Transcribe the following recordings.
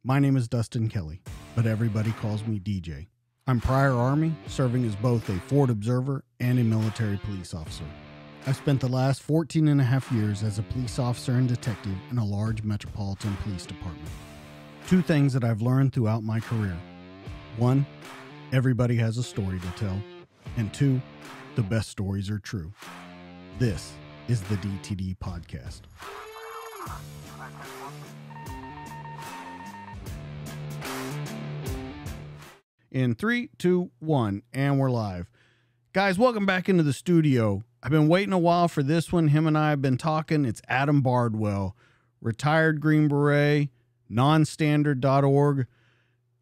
My name is Dustin Kelly, but everybody calls me DJ. I'm prior Army, serving as both a Ford observer and a military police officer. I've spent the last 14 and a half years as a police officer and detective in a large metropolitan police department. Two things that I've learned throughout my career. One, everybody has a story to tell. And two, the best stories are true. This is the DTD Podcast. In 3, 2, 1, and we're live. Guys, welcome back into the studio. I've been waiting a while for this one. Him and I have been talking. It's Adam Bardwell, retired Green Beret, nonstandard.org.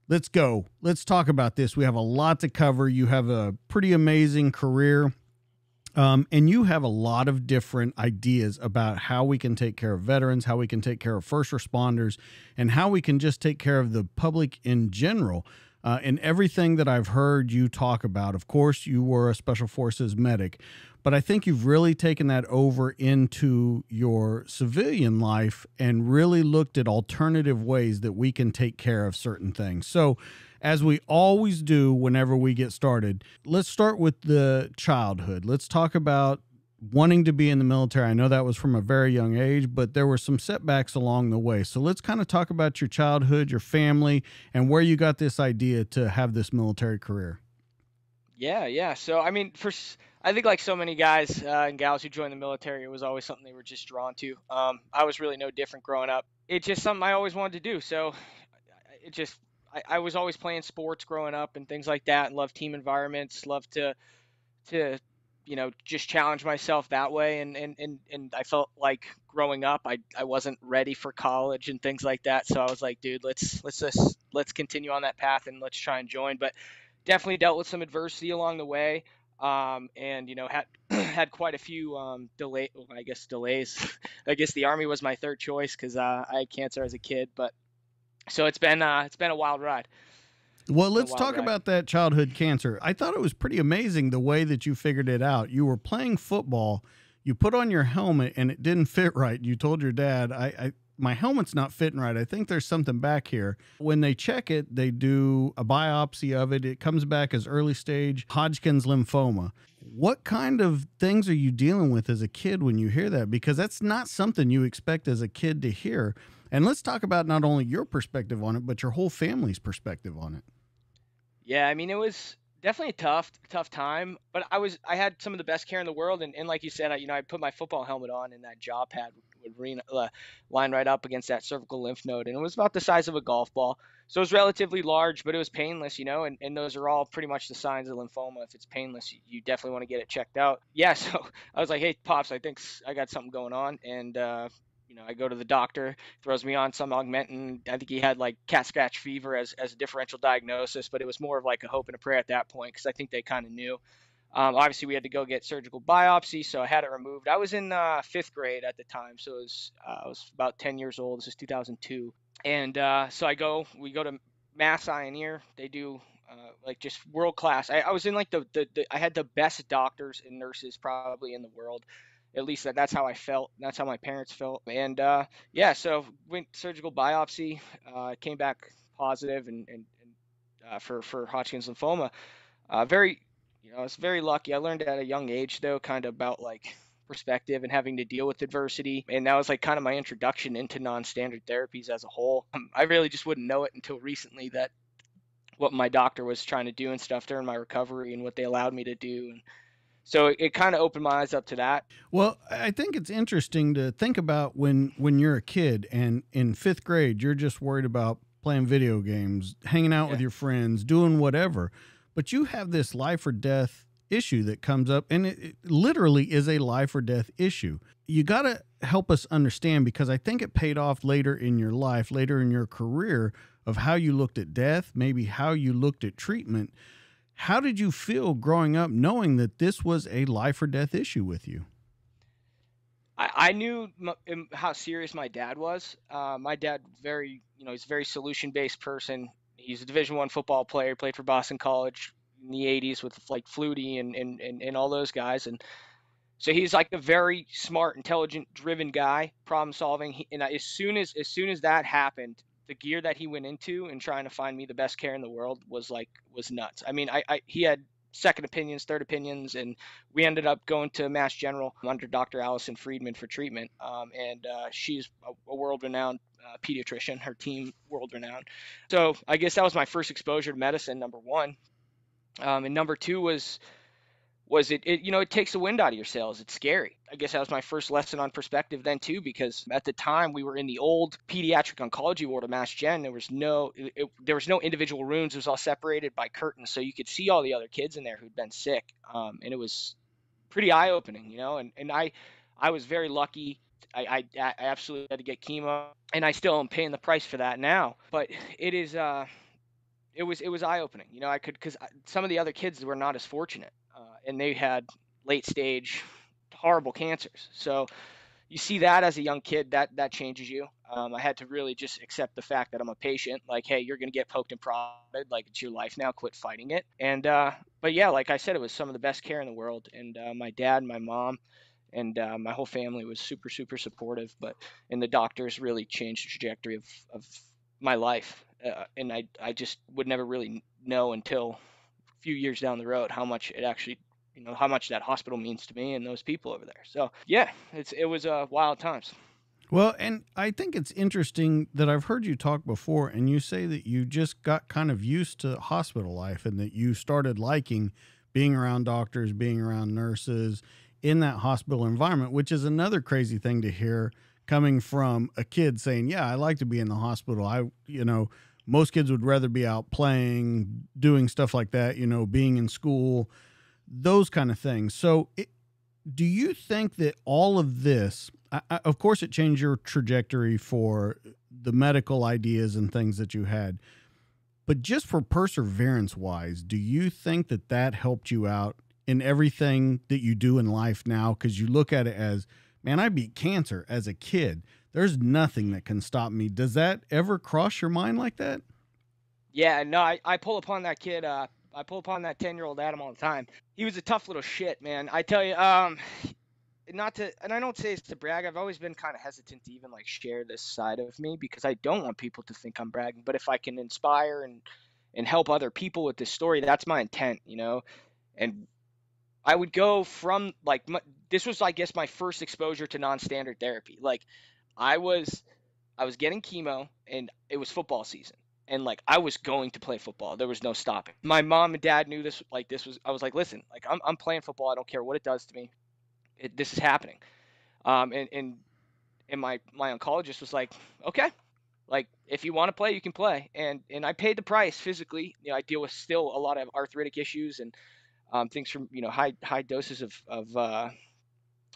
Let's go. Let's talk about this. We have a lot to cover. You have a pretty amazing career, and you have a lot of different ideas about how we can take care of veterans, how we can take care of first responders, and how we can just take care of the public in general. And everything that I've heard you talk about, of course, you were a Special Forces medic, but I think you've really taken that over into your civilian life and really looked at alternative ways that we can take care of certain things. So as we always do whenever we get started, let's start with the childhood. Let's talk about wanting to be in the military. I know that was from a very young age, but there were some setbacks along the way. So let's kind of talk about your childhood, your family, and where you got this idea to have this military career. Yeah. So, I think like so many guys and gals who joined the military, it was always something they were just drawn to. I was really no different growing up. It's just something I always wanted to do. So I was always playing sports growing up and things like that, and loved team environments, loved to just challenge myself that way. And I felt like growing up, I wasn't ready for college and things like that. So I was like, dude, let's continue on that path and let's try and join. But definitely dealt with some adversity along the way. And had quite a few delays. I guess the Army was my third choice because I had cancer as a kid. But so it's been a wild ride. Well, let's talk about that childhood cancer. I thought it was pretty amazing the way that you figured it out. You were playing football, you put on your helmet and it didn't fit right. You told your dad, my helmet's not fitting right. I think there's something back here. When they check it, they do a biopsy of it. It comes back as early stage Hodgkin's lymphoma. What kind of things are you dealing with as a kid when you hear that? Because that's not something you expect as a kid to hear. And let's talk about not only your perspective on it, but your whole family's perspective on it. Yeah, it was definitely a tough time, but I had some of the best care in the world, and like you said, I put my football helmet on, and that jaw pad would line right up against that cervical lymph node, and it was about the size of a golf ball, so it was relatively large, but it was painless, and those are all pretty much the signs of lymphoma. If it's painless, you definitely want to get it checked out. Yeah, so I was like, hey, Pops, I think I got something going on, and I go to the doctor, throws me on some Augmentin. I think he had like cat scratch fever as a differential diagnosis, but it was more of like a hope and a prayer at that point because I think they kind of knew. Obviously, we had to go get surgical biopsy, so I had it removed. I was in 5th grade at the time, so I was about 10 years old. This is 2002, and so we go to Mass Eye and Ear. They do like just world class. I was in like I had the best doctors and nurses probably in the world. At least that's how I felt. That's how my parents felt. And so went surgical biopsy, came back positive and for Hodgkin's lymphoma. I was very lucky. I learned at a young age though, kind of about like perspective and having to deal with adversity. And that was like kind of my introduction into non-standard therapies as a whole. I really just wouldn't know it until recently that what my doctor was trying to do and stuff during my recovery and what they allowed me to do. And so it kind of opened my eyes up to that. Well, I think it's interesting to think about when you're a kid and in 5th grade, you're just worried about playing video games, hanging out with your friends, doing whatever. But you have this life or death issue that comes up, and it literally is a life or death issue. You got to help us understand, because I think it paid off later in your life, later in your career, of how you looked at death, maybe how you looked at treatment. How did you feel growing up knowing that this was a life or death issue with you? I knew how serious my dad was. My dad, he's a very solution-based person. He's a Division I football player, played for Boston College in the 80s with like Flutie and all those guys. And so he's like a very smart, intelligent, driven guy, problem solving. And as soon as that happened, the gear that he went into and trying to find me the best care in the world was nuts. I mean, he had second opinions, third opinions, and we ended up going to Mass General under Dr. Allison Friedman for treatment. And she's a world-renowned pediatrician, her team world-renowned. So I guess that was my first exposure to medicine, number one. And number two was it takes the wind out of your sails. It's scary. I guess that was my first lesson on perspective then too, because at the time we were in the old pediatric oncology ward of Mass Gen. There was no individual rooms. It was all separated by curtains, so you could see all the other kids in there who'd been sick. And it was pretty eye opening, and I was very lucky. I absolutely had to get chemo, and I still am paying the price for that now. But it is it was eye opening. Because some of the other kids were not as fortunate, and they had late stage horrible cancers. So you see that as a young kid, that changes you. I had to really just accept the fact that I'm a patient. Like, hey, you're gonna get poked and prodded. Like, it's your life now. Quit fighting it. And but yeah, like I said, it was some of the best care in the world. And my dad, my mom, and my whole family was super, super supportive. And the doctors really changed the trajectory of my life. And I just would never really know until a few years down the road how much it actually, how much that hospital means to me and those people over there. So yeah, it was wild times. Well, and I think it's interesting that I've heard you talk before, and you say that you just got kind of used to hospital life and that you started liking being around doctors, being around nurses in that hospital environment, which is another crazy thing to hear coming from a kid saying, yeah, I like to be in the hospital. Most kids would rather be out playing, doing stuff like that, being in school, those kind of things. So do you think that all of this, of course, it changed your trajectory for the medical ideas and things that you had, but just for perseverance wise, do you think that helped you out in everything that you do in life now? Because you look at it as, man, I beat cancer as a kid. There's nothing that can stop me. Does that ever cross your mind like that? Yeah, no, I pull upon that kid. I pull upon that 10-year-old Adam all the time. He was a tough little shit, man. I tell you, not to, and I don't say it's to brag. I've always been kind of hesitant to even like share this side of me because I don't want people to think I'm bragging. But if I can inspire and help other people with this story, that's my intent, And I would go from like this was, I guess, my first exposure to non-standard therapy. Like I was getting chemo and it was football season. And like I was going to play football. There was no stopping. My mom and dad knew this. Like I was like, listen, like I'm playing football. I don't care what it does to me. This is happening. And my oncologist was like, okay, like if you want to play, you can play. And I paid the price physically. I deal with still a lot of arthritic issues and things from high doses of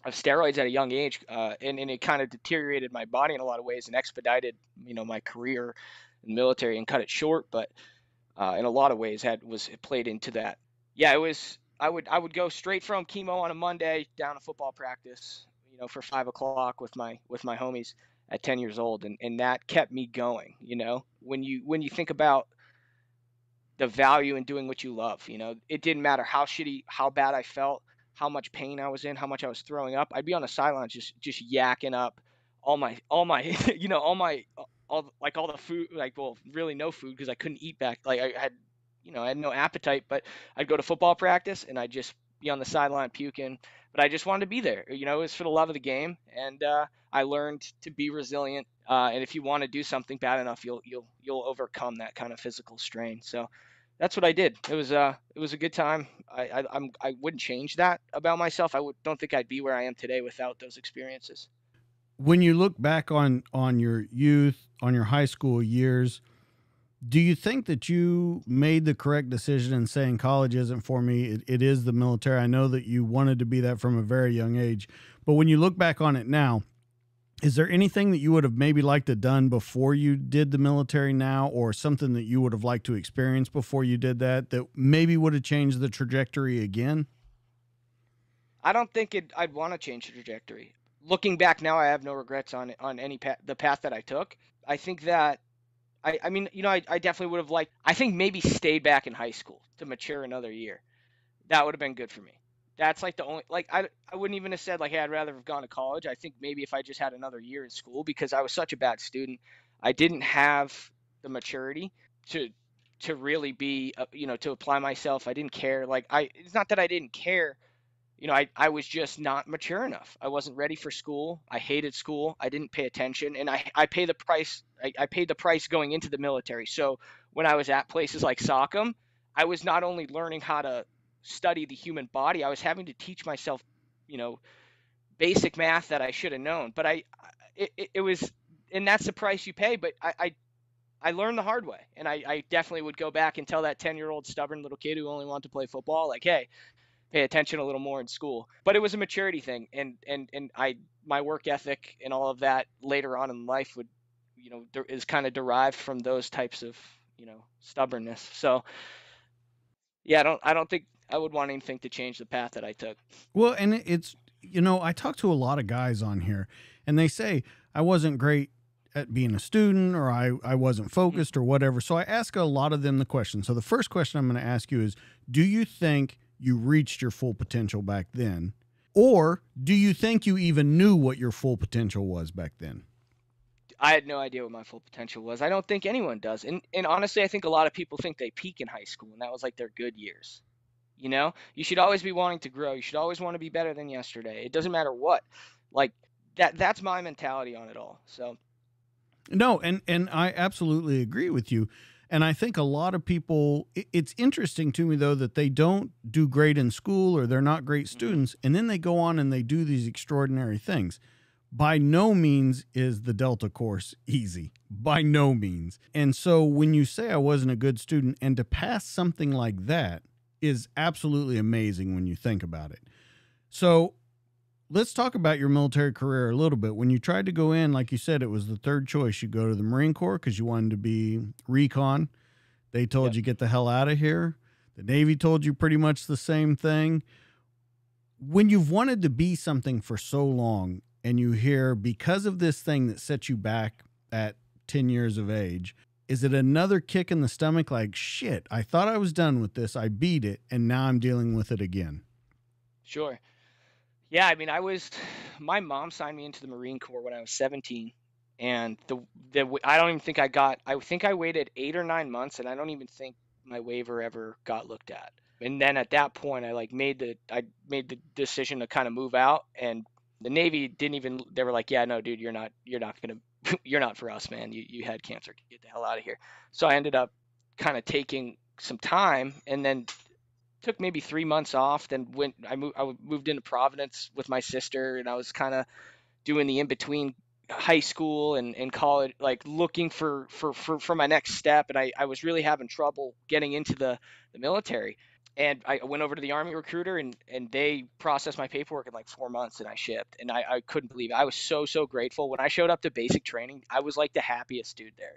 steroids at a young age, and it kind of deteriorated my body in a lot of ways and expedited my career in the military and cut it short. But in a lot of ways it played into that. Yeah, it was. I would go straight from chemo on a Monday down to football practice, for 5 o'clock with my homies at 10 years old, and that kept me going. When you think about the value in doing what you love, it didn't matter how bad I felt, how much pain I was in, how much I was throwing up. I'd be on the sidelines just yakking up all my all the food, like, well, really no food because I couldn't eat back. Like I had no appetite, but I'd go to football practice and I'd just be on the sideline puking, but I just wanted to be there. It was for the love of the game, and I learned to be resilient. And if you want to do something bad enough, you'll overcome that kind of physical strain. So that's what I did. It was a good time. I wouldn't change that about myself. Don't think I'd be where I am today without those experiences. When you look back on your youth, on your high school years, do you think that you made the correct decision in saying college isn't for me? It is the military. I know that you wanted to be that from a very young age, but when you look back on it now, is there anything that you would have maybe liked to done before you did the military now, or something that you would have liked to experience before you did that maybe would have changed the trajectory again? I don't think I'd want to change the trajectory. Looking back now, I have no regrets on any the path that I took. I think that I mean, I definitely would have liked, I think maybe stayed back in high school to mature another year. That would have been good for me. That's like the only, like, I wouldn't even have said like, hey, I'd rather have gone to college. I think maybe if I just had another year in school, because I was such a bad student, I didn't have the maturity to really be, to apply myself. I didn't care. Like, it's not that I didn't care. I was just not mature enough. I wasn't ready for school. I hated school. I didn't pay attention, and I pay the price. I paid the price going into the military. So when I was at places like SOCM, I was not only learning how to study the human body, I was having to teach myself, basic math that I should have known. But it was, and that's the price you pay. But I learned the hard way, and I definitely would go back and tell that 10-year-old stubborn little kid who only wanted to play football, like, hey, pay attention a little more in school. But it was a maturity thing, and my work ethic and all of that later on in life would, is kind of derived from those types of, stubbornness. So yeah, I don't think I would want anything to change the path that I took. Well, and it's, I talk to a lot of guys on here, and they say I wasn't great at being a student, or I wasn't focused or whatever. So I ask a lot of them the question. So the first question I'm going to ask you is, do you think you reached your full potential back then? Or do you think you even knew what your full potential was back then? I had no idea what my full potential was. I don't think anyone does. And honestly, I think a lot of people think they peak in high school, and that was like their good years. You should always be wanting to grow. You should always want to be better than yesterday. It doesn't matter what. Like, that's my mentality on it all. So no, and I absolutely agree with you. And I think a lot of people, it's interesting to me, though, that they don't do great in school, or they're not great students, and then they go on and they do these extraordinary things. By no means is the Delta course easy. By no means. And so when you say I wasn't a good student, and to pass something like that is absolutely amazing when you think about it. So let's talk about your military career a little bit. When you tried to go in, like you said, it was the third choice. You go to the Marine Corps because you wanted to be recon. They told you, get the hell out of here. The Navy told you pretty much the same thing. When you've wanted to be something for so long, and you hear, because of this thing that set you back at 10 years of age, is it another kick in the stomach? Like, shit, I thought I was done with this. I beat it, and now I'm dealing with it again. Sure. Yeah, I mean, my mom signed me into the Marine Corps when I was 17, and I don't even think I think I waited 8 or 9 months, and I don't even think my waiver ever got looked at. And then at that point, I made the decision to kind of move out, and the Navy they were like, yeah, no, dude, you're not for us, man. You had cancer. Get the hell out of here. So I ended up kind of taking some time, and then took maybe 3 months off. Then I moved into Providence with my sister, and I was kind of doing the in between high school and college, like looking for my next step. And I was really having trouble getting into the military. And I went over to the Army recruiter, and they processed my paperwork in like 4 months, and I shipped. And I couldn't believe it. I was so grateful. When I showed up to basic training, I was like the happiest dude there.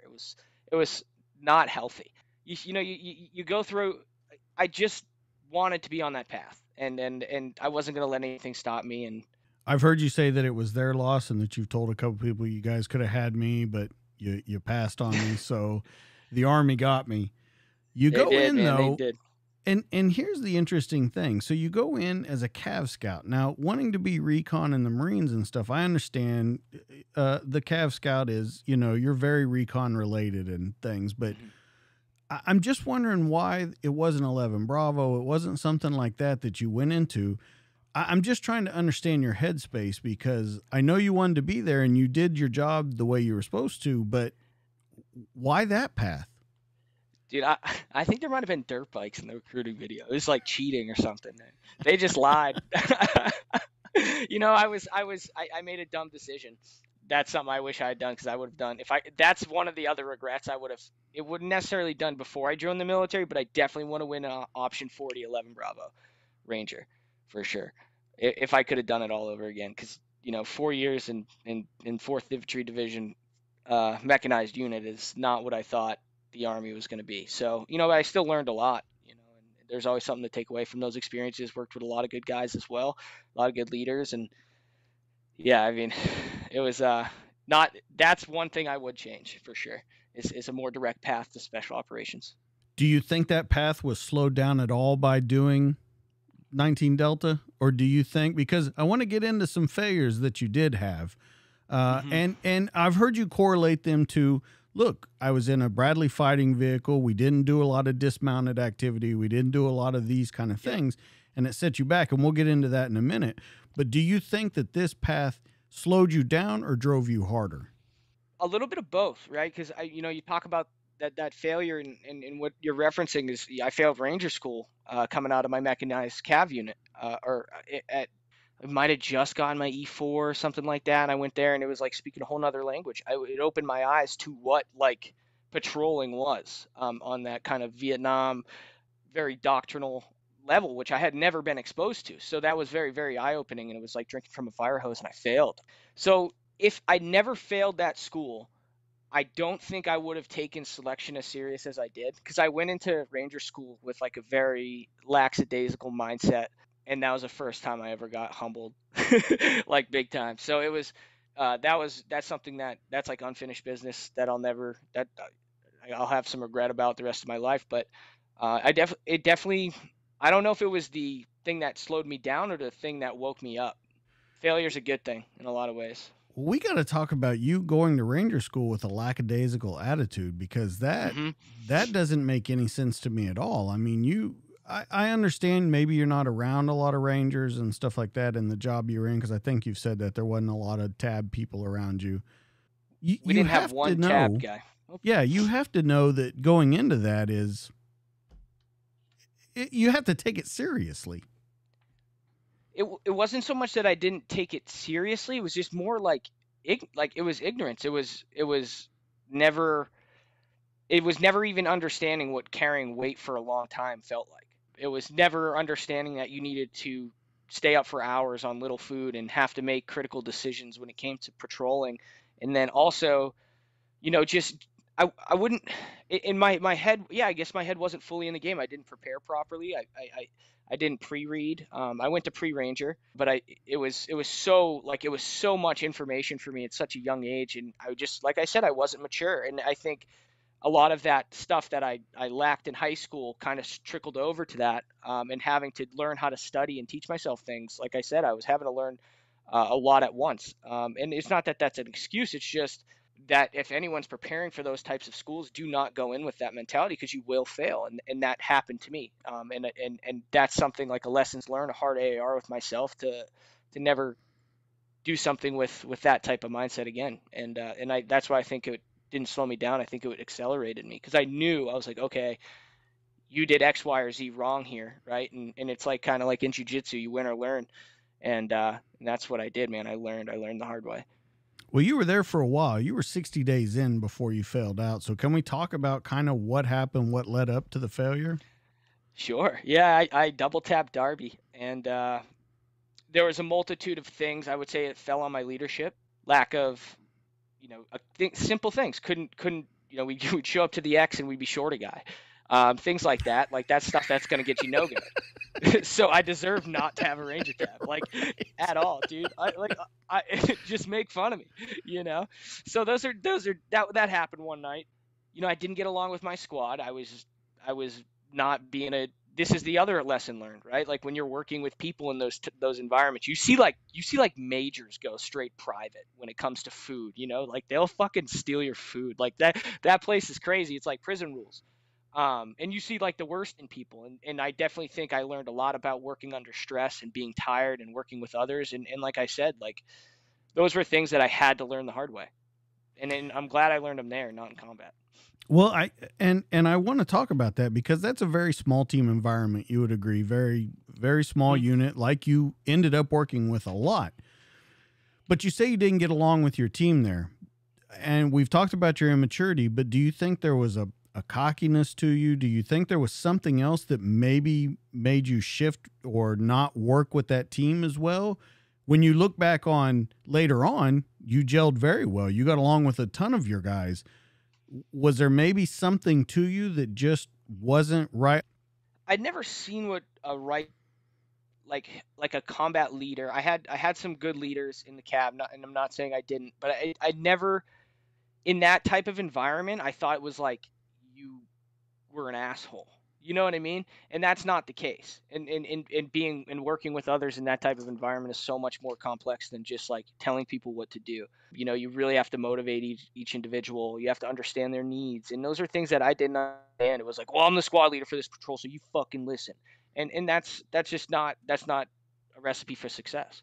It was not healthy. You go through. I just wanted to be on that path, and I wasn't going to let anything stop me. And I've heard you say that it was their loss, and that you've told a couple people, you guys could have had me, but you passed on me. So the Army got me. They did. And here's the interesting thing. So you go in as a Cav Scout. Now, wanting to be recon in the Marines and stuff, I understand the Cav Scout is, you're very recon related and things, but I'm just wondering why it wasn't 11 Bravo. It wasn't something like that you went into. I'm just trying to understand your headspace, because I know you wanted to be there and you did your job the way you were supposed to, but why that path? Dude, I think there might have been dirt bikes in the recruiting video. It was like cheating or something. They just lied. I made a dumb decision. That's something I wish I had done, because I would have done that's one of the other regrets. It wouldn't necessarily done before I joined the military, but I definitely want to win option 40 11 Bravo Ranger for sure. If I could have done it all over again, because 4 years in 4th Infantry Division mechanized unit is not what I thought the Army was going to be. So, I still learned a lot, and there's always something to take away from those experiences. Worked with a lot of good guys as well, a lot of good leaders. And yeah, I mean, it was that's one thing I would change for sure, is a more direct path to special operations. Do you think that path was slowed down at all by doing 19 Delta? Or do you think, because I want to get into some failures that you did have, Hmm. And I've heard you correlate them to, look, I was in a Bradley fighting vehicle. We didn't do a lot of dismounted activity. We didn't do a lot of these kind of Yep. things, and it set you back. And we'll get into that in a minute. But do you think that this path slowed you down or drove you harder? A little bit of both, right? Because you talk about that failure, and what you're referencing is I failed Ranger School coming out of my mechanized cav unit, I might have just gotten my E4 or something like that. And I went there and it was like speaking a whole nother language. It opened my eyes to what like patrolling was on that kind of Vietnam, very doctrinal level, which I had never been exposed to. So that was very, very eye opening. And it was like drinking from a fire hose and I failed. So if I never failed that school, I don't think I would have taken selection as serious as I did because I went into Ranger School with like a very lackadaisical mindset, and that was the first time I ever got humbled, like big time. So it was, that's something that's like unfinished business that I'll have some regret about the rest of my life. But it definitely, I don't know if it was the thing that slowed me down or the thing that woke me up. Failure's a good thing in a lot of ways. We got to talk about you going to Ranger School with a lackadaisical attitude, because Hmm. that doesn't make any sense to me at all. I mean, I understand maybe you're not around a lot of Rangers and stuff like that in the job you're in, because I think you've said that there wasn't a lot of tab people around you. We You didn't have have to one tab know, guy. Oh, yeah, you have to know that going into that you have to take it seriously. it wasn't so much that I didn't take it seriously. It was just more like like it was ignorance. Never it was never even understanding what carrying weight for a long time felt like. It was never understanding that you needed to stay up for hours on little food and have to make critical decisions when it came to patrolling. And then also, just I wouldn't in my head. Yeah, I guess my head wasn't fully in the game. I didn't prepare properly. I didn't pre-read. I went to pre-ranger, but it was so much information for me at such a young age, and I just, like I said, I wasn't mature, and I think a lot of that stuff that I lacked in high school kind of trickled over to that, and having to learn how to study and teach myself things. Like I said, I was having to learn a lot at once, and it's not that that's an excuse. It's just that if anyone's preparing for those types of schools, do not go in with that mentality because you will fail, and that happened to me. And that's something like a lessons learned, a hard AAR with myself to never do something with that type of mindset again. And that's why I think it didn't slow me down. I think it accelerated me because I knew, I was like, okay, you did X, Y, or Z wrong here, right? And it's like kind of like in jujitsu, you win or learn, and that's what I did, man. I learned the hard way. Well, you were there for a while. You were 60 days in before you failed out. So can we talk about kind of what happened, what led up to the failure? Sure. Yeah, I double tapped Darby, and there was a multitude of things I would say it fell on my leadership, lack of, simple things. Couldn't we would show up to the X and we'd be short a guy, things like that. Like that's stuff that's gonna get you no good. So I deserve not to have a ranger tab, like at all, dude. I just make fun of me, you know. So that happened one night. I didn't get along with my squad. I was not being a. This is the other lesson learned, right? Like when you're working with people in those environments, you see like majors go straight private when it comes to food. Like they'll fucking steal your food. Like that place is crazy. It's like prison rules. And you see like the worst in people, and I definitely think I learned a lot about working under stress and being tired and working with others. And like I said, like those were things that I had to learn the hard way, and I'm glad I learned them there, not in combat. Well, and I want to talk about that because that's a very small team environment. You would agree, very very small Mhm. unit. Like you ended up working with a lot, but you say you didn't get along with your team there, and we've talked about your immaturity. But do you think there was a cockiness to you? Do you think there was something else that maybe made you shift or not work with that team as well? When you look back on later on, you gelled very well. You got along with a ton of your guys. Was there maybe something to you that just wasn't right? I'd never seen what a right like a combat leader. I had some good leaders in the cab, and I'm not saying I didn't, but I never in that type of environment. I thought it was like you were an asshole. You know what I mean? And that's not the case. And being and working with others in that type of environment is so much more complex than just like telling people what to do. You know, you really have to motivate each individual. You have to understand their needs. And those are things that I didn't understand. It was like, well, I'm the squad leader for this patrol, so you fucking listen. And that's just not a recipe for success.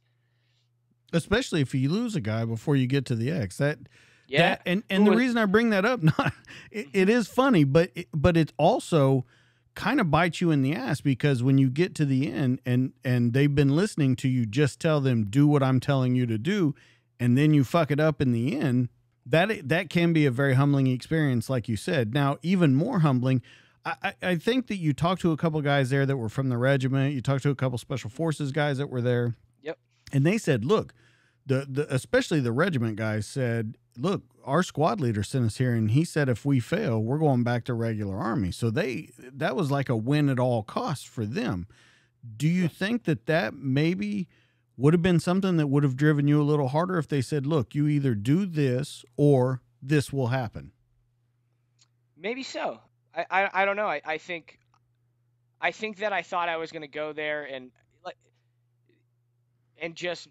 Especially if you lose a guy before you get to the X. Yeah. And the reason I bring that up, it is funny, but it also kind of bites you in the ass, because when you get to the end and they've been listening to you just tell them, do what I'm telling you to do, and then you fuck it up in the end, that can be a very humbling experience, like you said. Now, even more humbling, I think that you talked to a couple guys there that were from the regiment. You talked to a couple special forces guys that were there. Yep. And they said, look, especially the regiment guys said, look, our squad leader sent us here, and he said if we fail, we're going back to regular Army. So that was like a win at all costs for them. Do you think that maybe would have been something that would have driven you a little harder if they said, look, you either do this or this will happen? Maybe so. I don't know. I think that I thought I was going to go there and just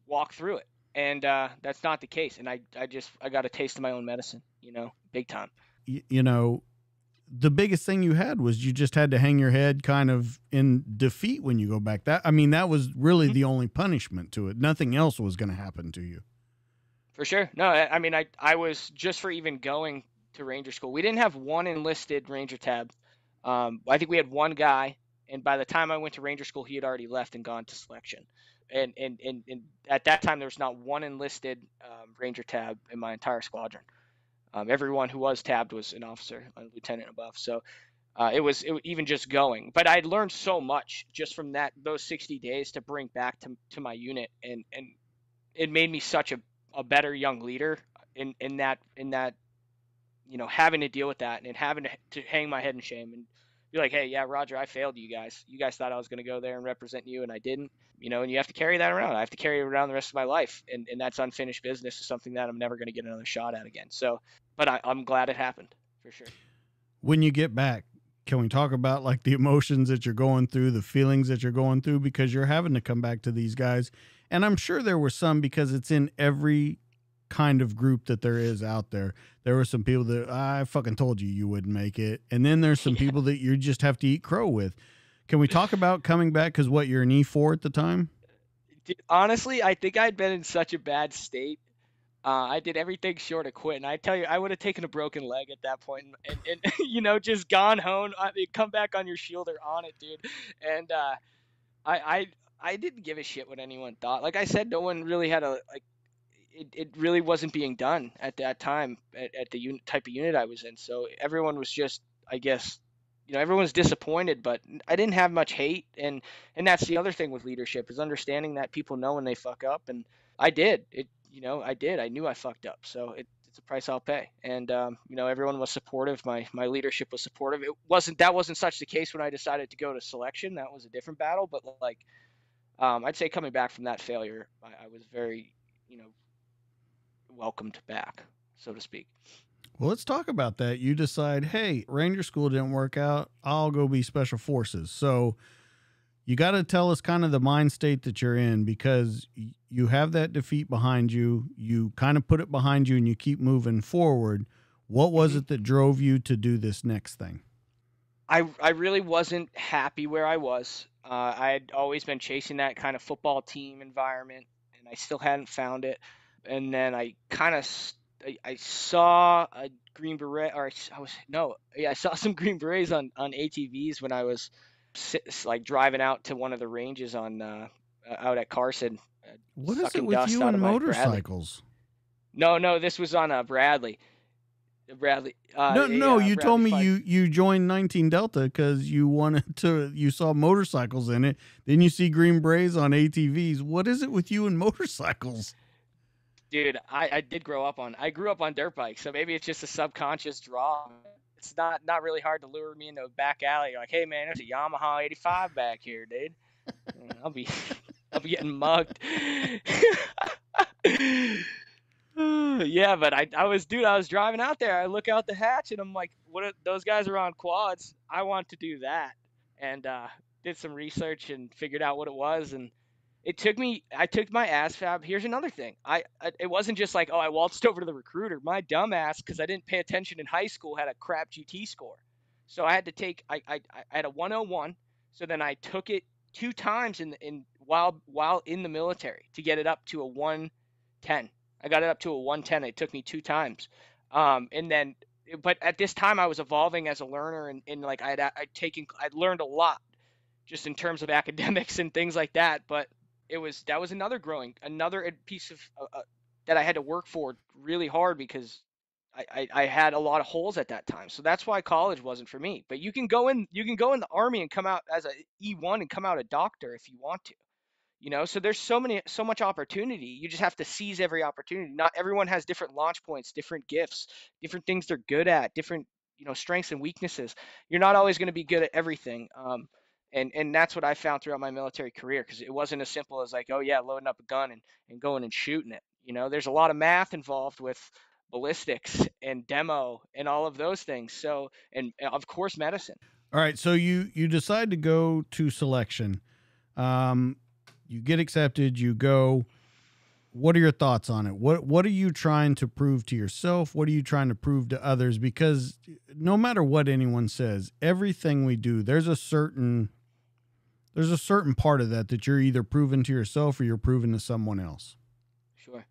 walk through it. And that's not the case. And I got a taste of my own medicine, big time. You know, the biggest thing you had was you just had to hang your head kind of in defeat when you go back. That was really the only punishment to it. Nothing else was going to happen to you. For sure. No, I was, just for even going to Ranger School, we didn't have one enlisted Ranger tab. I think we had one guy, and by the time I went to Ranger School, he had already left and gone to selection. And at that time, there was not one enlisted Ranger tab in my entire squadron. Everyone who was tabbed was an officer, a lieutenant above. So it was even just going. But I'd learned so much just from those 60 days to bring back to my unit, and it made me such a better young leader in that having to deal with that and having to hang my head in shame and be like, hey, yeah, Roger, I failed you guys. You guys thought I was going to go there and represent you, and I didn't. And you have to carry that around. I have to carry it around the rest of my life. And that's unfinished business, is something that I'm never going to get another shot at again. So, but I'm glad it happened, for sure. When you get back, can we talk about like the emotions that you're going through, the feelings that you're going through, because you're having to come back to these guys? And I'm sure there were some, because it's in every kind of group that there is out there. There were some people that I fucking told you wouldn't make it. And then there's some people that you just have to eat crow with. Can we talk about coming back? Because you're an E4 at the time? Honestly, I think I'd been in such a bad state. I did everything short of quitting. I tell you, I would have taken a broken leg at that point and just gone home. Come back on your shield or on it, dude. And I didn't give a shit what anyone thought. Like I said, no one really had it really wasn't being done at that time at the type of unit I was in. So everyone was just, I guess, everyone's disappointed, but I didn't have much hate. And that's the other thing with leadership, is understanding that people know when they fuck up. And I did I did. I knew I fucked up. So it's a price I'll pay. And, everyone was supportive. My leadership was supportive. That wasn't such the case when I decided to go to selection. That was a different battle. But I'd say coming back from that failure, I was very, welcomed back, so to speak. Well, let's talk about that. You decide, hey, Ranger School didn't work out. I'll go be Special Forces. So you got to tell us kind of the mind state that you're in, because you have that defeat behind you. You kind of put it behind you and you keep moving forward. What was it that drove you to do this next thing? I really wasn't happy where I was. I had always been chasing that kind of football team environment, and I still hadn't found it. And then I saw a Green Beret, I saw some Green Berets on ATVs when I was driving out to one of the ranges out at Carson. What is it with you and motorcycles? No, this was on Bradley. Bradley. You told me you joined 19 Delta because you saw motorcycles in it. Then you see Green Berets on ATVs. What is it with you and motorcycles? Dude, I grew up on dirt bikes, so maybe it's just a subconscious draw. It's not really hard to lure me into a back alley. You're like, hey man, there's a Yamaha 85 back here, dude. I'll be getting mugged. Yeah, but I was driving out there. I look out the hatch and I'm like, what are, those guys are on quads. I want to do that. And did some research and figured out what it was. And I took my ASVAB. Here's another thing. It wasn't just like, oh, I waltzed over to the recruiter. My dumb ass, because I didn't pay attention in high school, had a crap GT score. So I had to take, I had a 101. So then I took it 2 times while in the military to get it up to a 110. I got it up to a 110. It took me 2 times. And then, but at this time I was evolving as a learner and like I'd learned a lot just in terms of academics and things like that. But that was another piece of that I had to work for really hard because I had a lot of holes at that time. So that's why college wasn't for me. But you can go in the army and come out as a E1 and come out a doctor if you want to. So there's so much opportunity. You just have to seize every opportunity. Not everyone has different launch points, different gifts, different things they're good at, different strengths and weaknesses. You're not always going to be good at everything. And that's what I found throughout my military career, because it wasn't as simple as like, oh yeah, loading up a gun and going and shooting it. There's a lot of math involved with ballistics and demo and all of those things. So, and of course medicine. All right, so you decide to go to selection. You get accepted, you go. What are your thoughts on it? What are you trying to prove to yourself? What are you trying to prove to others? Because no matter what anyone says, everything we do, there's a certain part of that you're either proving to yourself or you're proving to someone else. Sure.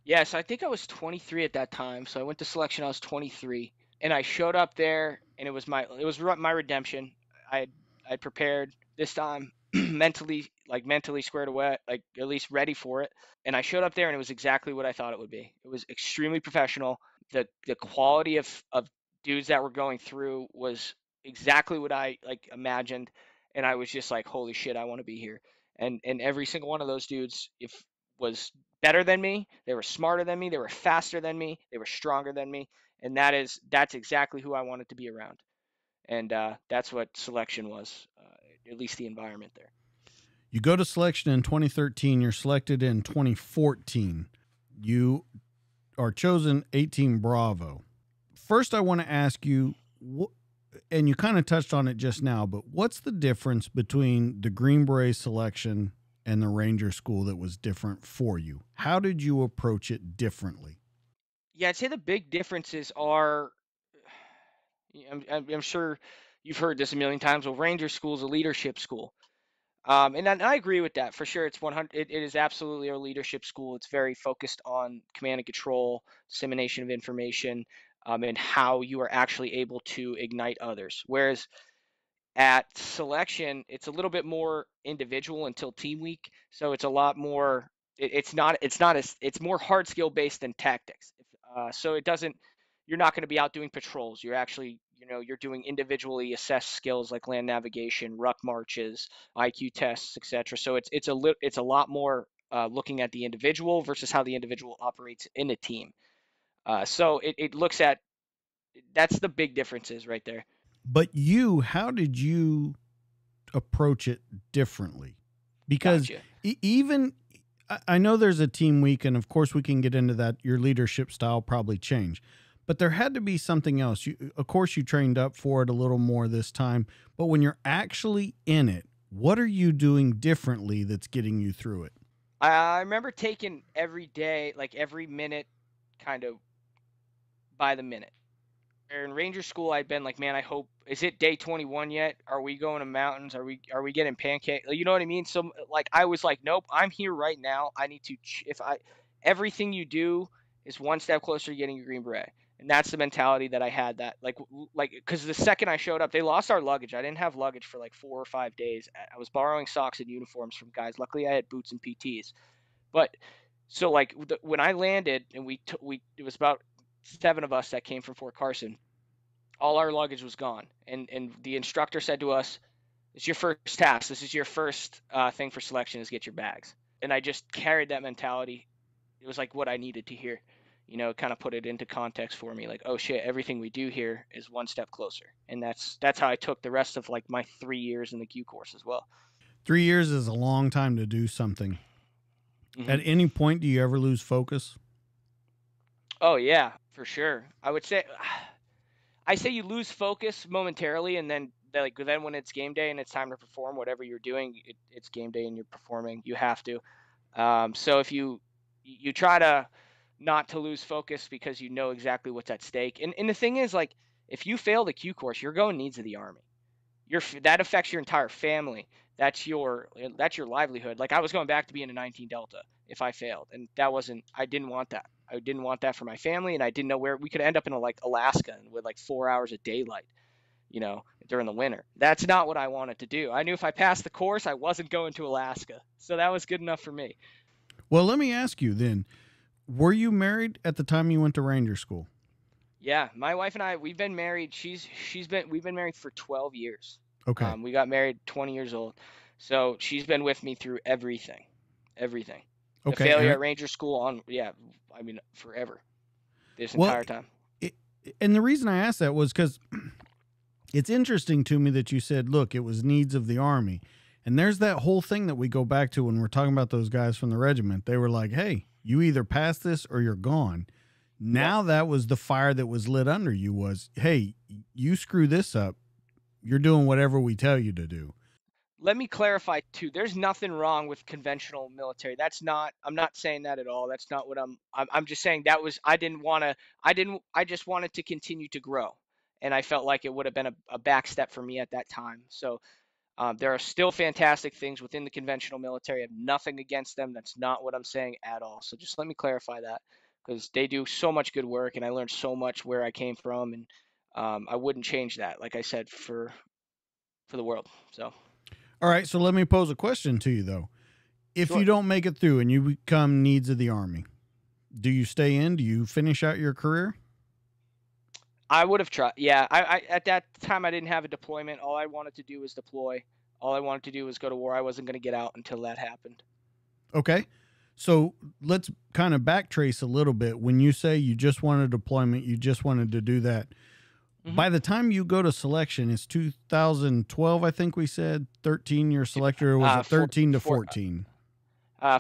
Yeah, so I think I was 23 at that time. So I went to selection, I was 23, and I showed up there and it was my redemption. I'd prepared this time mentally squared away, like at least ready for it. And I showed up there and it was exactly what I thought it would be. It was extremely professional. The quality of dudes that were going through was exactly what I like imagined. And I was just like, holy shit, I want to be here. And every single one of those dudes was better than me. They were smarter than me. They were faster than me. They were stronger than me. And that's exactly who I wanted to be around. And that's what selection was, at least the environment there. You go to selection in 2013. You're selected in 2014. You are chosen 18 Bravo. First, I want to ask you, and you kind of touched on it just now, but what's the difference between the Green Beret selection and the Ranger School that was different for you? How did you approach it differently? Yeah, I'd say the big differences are, I'm sure you've heard this a million times. Well, Ranger School is a leadership school. And I agree with that for sure. It's 100. It is absolutely a leadership school. It's very focused on command and control, dissemination of information, and how you are actually able to ignite others. Whereas at selection, it's a little bit more individual until team week. So it's a lot more. It's not as it's more hard skill based than tactics. So it doesn't. You're not going to be out doing patrols. You're actually you're doing individually assessed skills like land navigation, ruck marches, IQ tests, etc. So it's a lot more looking at the individual versus how the individual operates in a team. So it looks at that's the big differences right there. But how did you approach it differently? Because Gotcha. even I know there's a team week, and of course we can get into that. Your leadership style probably changed. But there had to be something else. Of course, you trained up for it a little more this time. But when you're actually in it, what are you doing differently that's getting you through it? I remember taking every day, like every minute, kind of by the minute. In Ranger School, I'd been like, man, I hope, is it day 21 yet? Are we going to mountains? Are we getting pancake? You know what I mean? So like, I was like, nope, I'm here right now. I need to, everything you do is one step closer to getting your Green Beret. And that's the mentality that I had, that because the second I showed up, they lost our luggage. I didn't have luggage for like 4 or 5 days. I was borrowing socks and uniforms from guys. Luckily I had boots and PTs. But so like when I landed and it was about 7 of us that came from Fort Carson, all our luggage was gone. And the instructor said to us, it's your first task. This is your first thing for selection, is get your bags. And I just carried that mentality. It was like what I needed to hear. Kind of put it into context for me, like, oh shit, everything we do here is one step closer. And that's how I took the rest of like my 3 years in the Q course as well. 3 years is a long time to do something. Mm-hmm. At any point, do you ever lose focus? Oh yeah, for sure. I say you lose focus momentarily, and then then when it's game day and it's time to perform, whatever you're doing, it's game day and you're performing. You have to. So if you try to not to lose focus because you know exactly what's at stake. And the thing is, like, if you fail the Q course, you're going needs of the Army. That affects your entire family. That's your livelihood. Like, I was going back to being a 19 Delta if I failed, and that wasn't. I didn't want that. I didn't want that for my family, and I didn't know where we could end up in like Alaska and with like 4 hours of daylight, during the winter. That's not what I wanted to do. I knew if I passed the course, I wasn't going to Alaska, so that was good enough for me. Well, let me ask you then, were you married at the time you went to Ranger School? Yeah, my wife and I, we've been married. We've been married for 12 years. Okay. We got married 20 years old. So she's been with me through everything. Everything. The Okay. failure at Ranger School forever. This entire time. And the reason I asked that was because it's interesting to me that you said, look, it was needs of the Army. And there's that whole thing that we go back to when we're talking about those guys from the regiment. They were like, hey, you either pass this or you're gone. Now that was the fire that was lit under you was, hey, you screw this up, you're doing whatever we tell you to do. Let me clarify too. There's nothing wrong with conventional military. I'm not saying that at all. That's not what I'm just saying I just wanted to continue to grow. And I felt like it would have been a back step for me at that time. So there are still fantastic things within the conventional military. I have nothing against them. That's not what I'm saying at all. So just let me clarify that, because they do so much good work, and I learned so much where I came from, and I wouldn't change that, like I said, for the world. So. All right, so let me pose a question to you, though. If Sure. you don't make it through and you become needs of the Army, do you stay in? Do you finish out your career? I would have tried. Yeah, I at that time I didn't have a deployment. All I wanted to do was deploy. All I wanted to do was go to war. I wasn't going to get out until that happened. Okay. So let's kind of backtrace a little bit. When you say you just wanted a deployment, you just wanted to do that. Mm-hmm. By the time you go to selection, it's 2012, I think we said. 13 you're selected, or was it 13 to 14?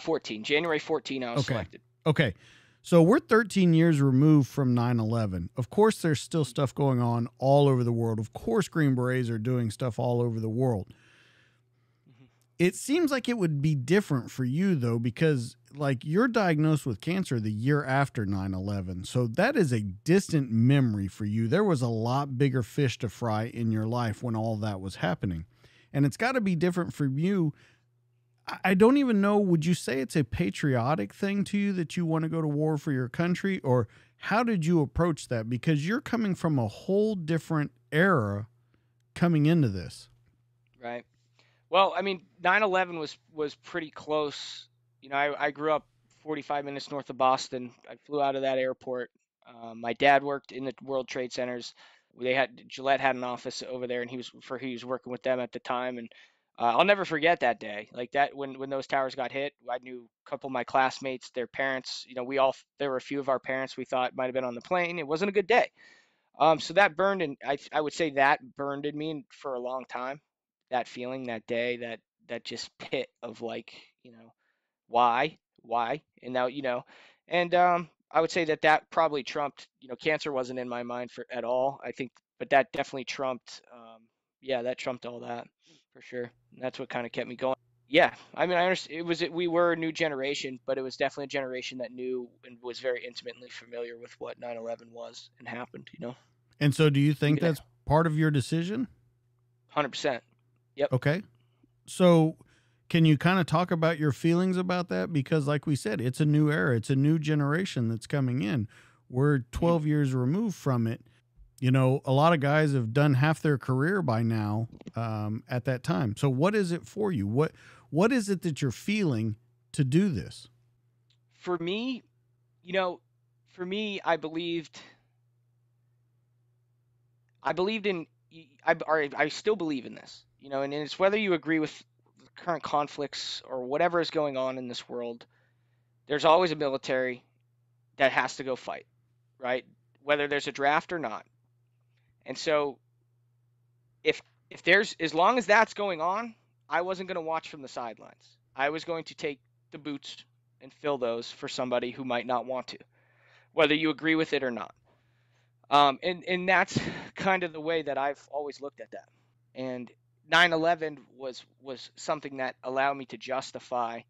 14. January 14 I was selected. Okay. So we're 13 years removed from 9/11. Of course, there's still stuff going on all over the world. Of course, Green Berets are doing stuff all over the world. Mm-hmm. It seems like it would be different for you, though, because like you're diagnosed with cancer the year after 9/11. So that is a distant memory for you. There was a lot bigger fish to fry in your life when all that was happening. And it's got to be different for you. I don't even know, would you say it's a patriotic thing to you that you want to go to war for your country, or how did you approach that? Because you're coming from a whole different era coming into this. Right. Well, I mean, 9/11 was pretty close. I grew up 45 minutes north of Boston. I flew out of that airport. My dad worked in the World Trade Centers. Gillette had an office over there, and he was working with them at the time. And I'll never forget that day. Like that, when those towers got hit, I knew a couple of my classmates, their parents. There were a few of our parents we thought might have been on the plane. It wasn't a good day. So that burned, and I would say that burned in me for a long time. That feeling, that day, that just pit of like, why, and now, and I would say that probably trumped. Cancer wasn't in my mind at all, I think, but that definitely trumped. That trumped all that for sure. And that's what kind of kept me going. Yeah, I mean, I understand. We were a new generation, but it was definitely a generation that knew and was very intimately familiar with what 9/11 was and happened. And so, do you think that's part of your decision? 100%. Yep. Okay. So, can you kind of talk about your feelings about that? Because like we said, it's a new era. It's a new generation that's coming in. We're 12 years removed from it. A lot of guys have done half their career by now at that time. So what is it for you? What is it that you're feeling to do this? For me, I believed in, I still believe in this, and it's whether you agree with current conflicts or whatever is going on in this world, there's always a military that has to go fight, right? Whether there's a draft or not. And so if there's, as long as that's going on, I wasn't going to watch from the sidelines. I was going to take the boots and fill those for somebody who might not want to. whether you agree with it or not. And that's kind of the way that I've always looked at that. And 9/11 was something that allowed me to justify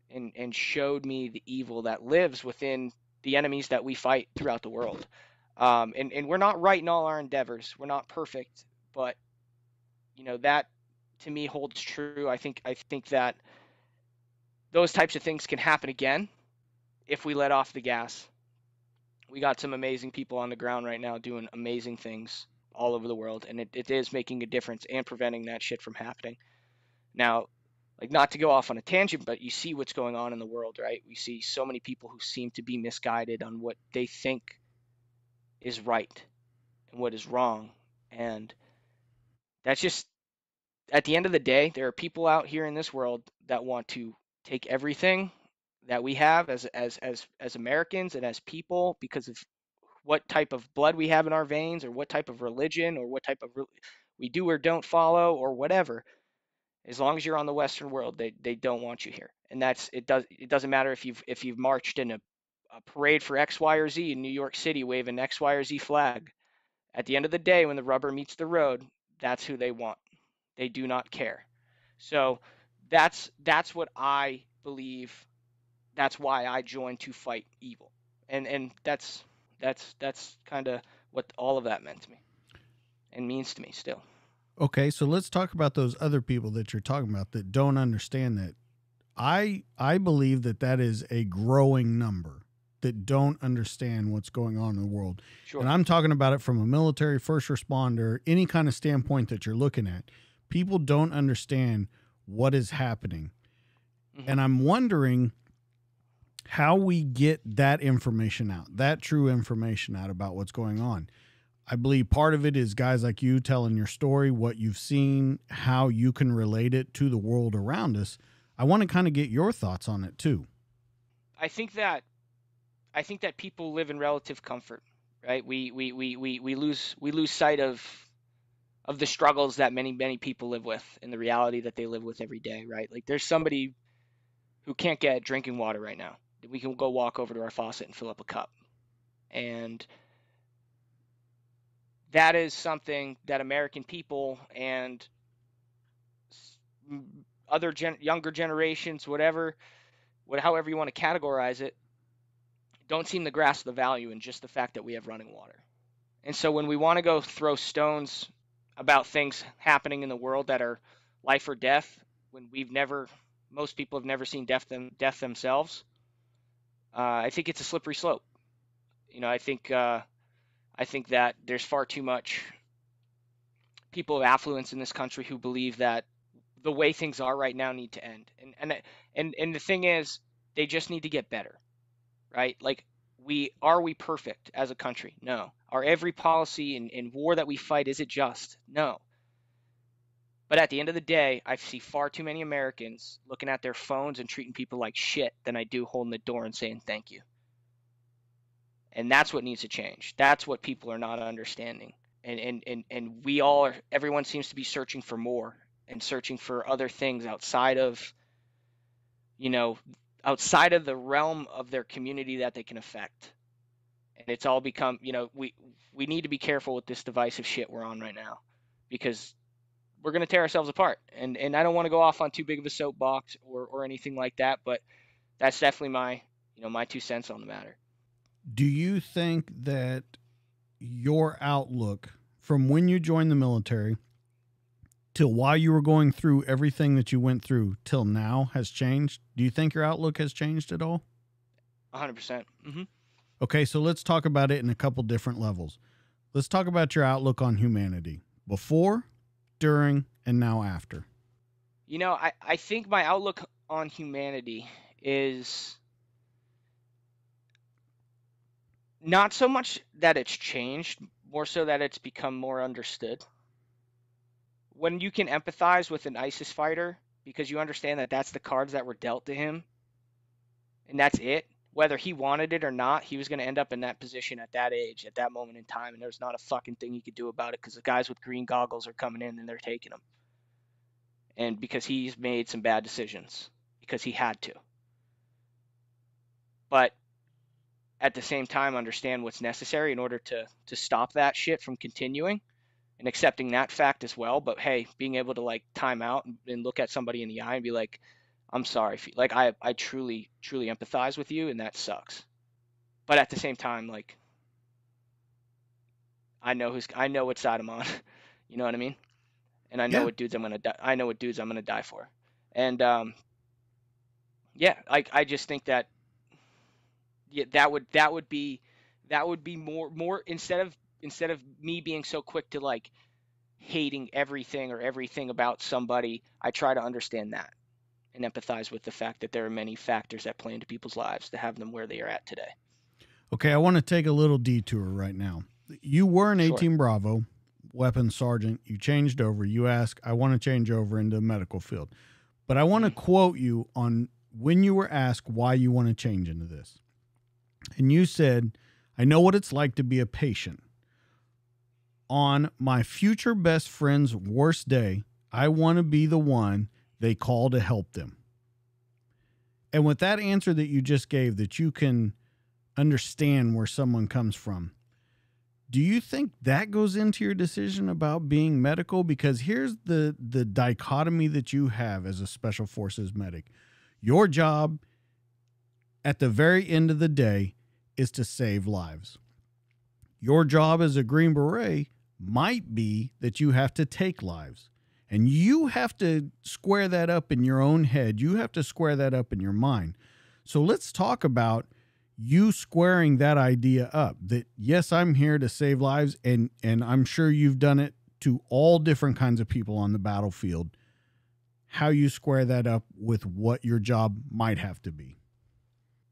and showed me the evil that lives within the enemies that we fight throughout the world. And we're not right in all our endeavors. We're not perfect, but that to me holds true. I think that those types of things can happen again if we let off the gas. We got some amazing people on the ground right now doing amazing things all over the world, and it is making a difference and preventing that shit from happening. Now, like, not to go off on a tangent, but you see what's going on in the world, right? We see so many people who seem to be misguided on what they think is right and what is wrong. And that's just, at the end of the day, there are people out here in this world that want to take everything that we have as Americans and as people because of what type of blood we have in our veins, or what type of religion, or what type of we do or don't follow, or whatever. As long as you're on the Western world, they don't want you here. And it doesn't matter if you've marched in a parade for X, Y, or Z in New York City waving X, Y, or Z flag. At the end of the day, when the rubber meets the road, that's who they want. They do not care. So that's what I believe. That's why I joined to fight evil. And that's kind of what all of that meant to me and means to me still. Okay, so let's talk about those other people that you're talking about that don't understand that. I believe that is a growing number that don't understand what's going on in the world. Sure. And I'm talking about it from a military, first responder, any kind of standpoint that you're looking at. People don't understand what is happening. Mm-hmm. And I'm wondering how we get that information out, that true information out about what's going on. I believe part of it is guys like you telling your story, what you've seen, how you can relate it to the world around us. I want to kind of get your thoughts on it too. I think that people live in relative comfort, right? We lose sight of the struggles that many people live with and the reality that they live with every day, right? Like, there's somebody who can't get drinking water right now. We can go walk over to our faucet and fill up a cup. And that is something that American people and other younger generations, however you want to categorize it, don't seem to grasp the value in just the fact that we have running water. And so when we want to go throw stones about things happening in the world that are life or death, when most people have never seen death themselves, I think it's a slippery slope. I think that there's far too much people of affluence in this country who believe that the way things are right now need to end. And the thing is, they just need to get better, right? Like, are we perfect as a country? No. Are every policy and war that we fight, is it just? No. But at the end of the day, I see far too many Americans looking at their phones and treating people like shit than I do holding the door and saying thank you. And that's what needs to change. That's what people are not understanding. And everyone seems to be searching for more and searching for other things outside of the realm of their community that they can affect. And it's all become, we need to be careful with this divisive shit we're on right now, because we're going to tear ourselves apart. And I don't want to go off on too big of a soapbox or anything like that, but that's definitely my 2 cents on the matter. Do you think that your outlook from when you joined the military till while you were going through everything that you went through till now has changed? Do you think your outlook has changed at all? 100%. Mm-hmm. Okay, so let's talk about it in a couple different levels. Let's talk about your outlook on humanity before, during, and now after. I think my outlook on humanity is not so much that it's changed, more so that it's become more understood. When you can empathize with an ISIS fighter because you understand that that's the cards that were dealt to him, and that's it. Whether he wanted it or not, he was going to end up in that position at that age, at that moment in time, and there's not a fucking thing he could do about it because the guys with green goggles are coming in and they're taking him. And because he's made some bad decisions, because he had to. But at the same time understand what's necessary in order to stop that shit from continuing, and accepting that fact as well. But hey, being able to like time out and look at somebody in the eye and be like, I'm sorry if you, like I truly empathize with you, and that sucks. But at the same time, like I know what side I'm on. You know what I mean? And I know Yeah. what dudes I'm gonna die. I know what dudes I'm gonna die for. And yeah, I just think that, yeah, that would be more, instead of me being so quick to like hating everything or everything about somebody, I try to understand that and empathize with the fact that there are many factors that play into people's lives to have them where they are at today. Okay, I want to take a little detour right now. You were an Sure. 18 Bravo weapons sergeant. You changed over. You asked, I want to change over into the medical field. But I want to quote you on when you were asked why you want to change into this. And you said, I know what it's like to be a patient. On my future best friend's worst day, I want to be the one they call to help them. And with that answer that you just gave, that you can understand where someone comes from, do you think that goes into your decision about being medical? Because here's the dichotomy that you have as a special forces medic. Your job at the very end of the day is to save lives. Your job as a Green Beret might be that you have to take lives. And you have to square that up in your own head. You have to square that up in your mind. So let's talk about you squaring that idea up, that yes, I'm here to save lives, and I'm sure you've done it to all different kinds of people on the battlefield. How you square that up with what your job might have to be.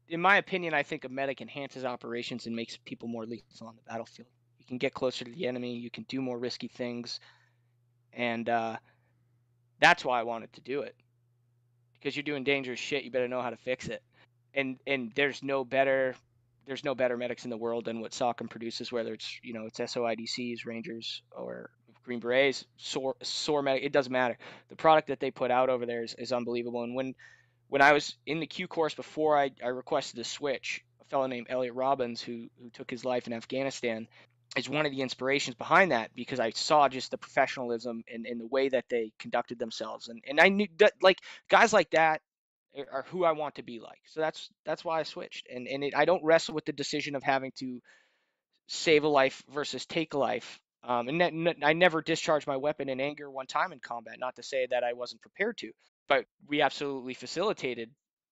In my opinion, I think a medic enhances operations and makes people more lethal on the battlefield. You can get closer to the enemy, you can do more risky things, and that's why I wanted to do it. Because you're doing dangerous shit, you better know how to fix it. And there's no better medics in the world than what SOCM produces, whether it's, you know, it's SOIDCs, Rangers, or Green Berets, SOAR medic. It doesn't matter. The product that they put out over there is unbelievable. And when I was in the Q course before I requested a switch, a fellow named Elliot Robbins, who took his life in Afghanistan, is one of the inspirations behind that, because I saw just the professionalism and the way that they conducted themselves. And I knew that, like, guys like that are who I want to be like. So that's why I switched. And I don't wrestle with the decision of having to save a life versus take a life. I never discharged my weapon in anger one time in combat. Not to say that I wasn't prepared to, but we absolutely facilitated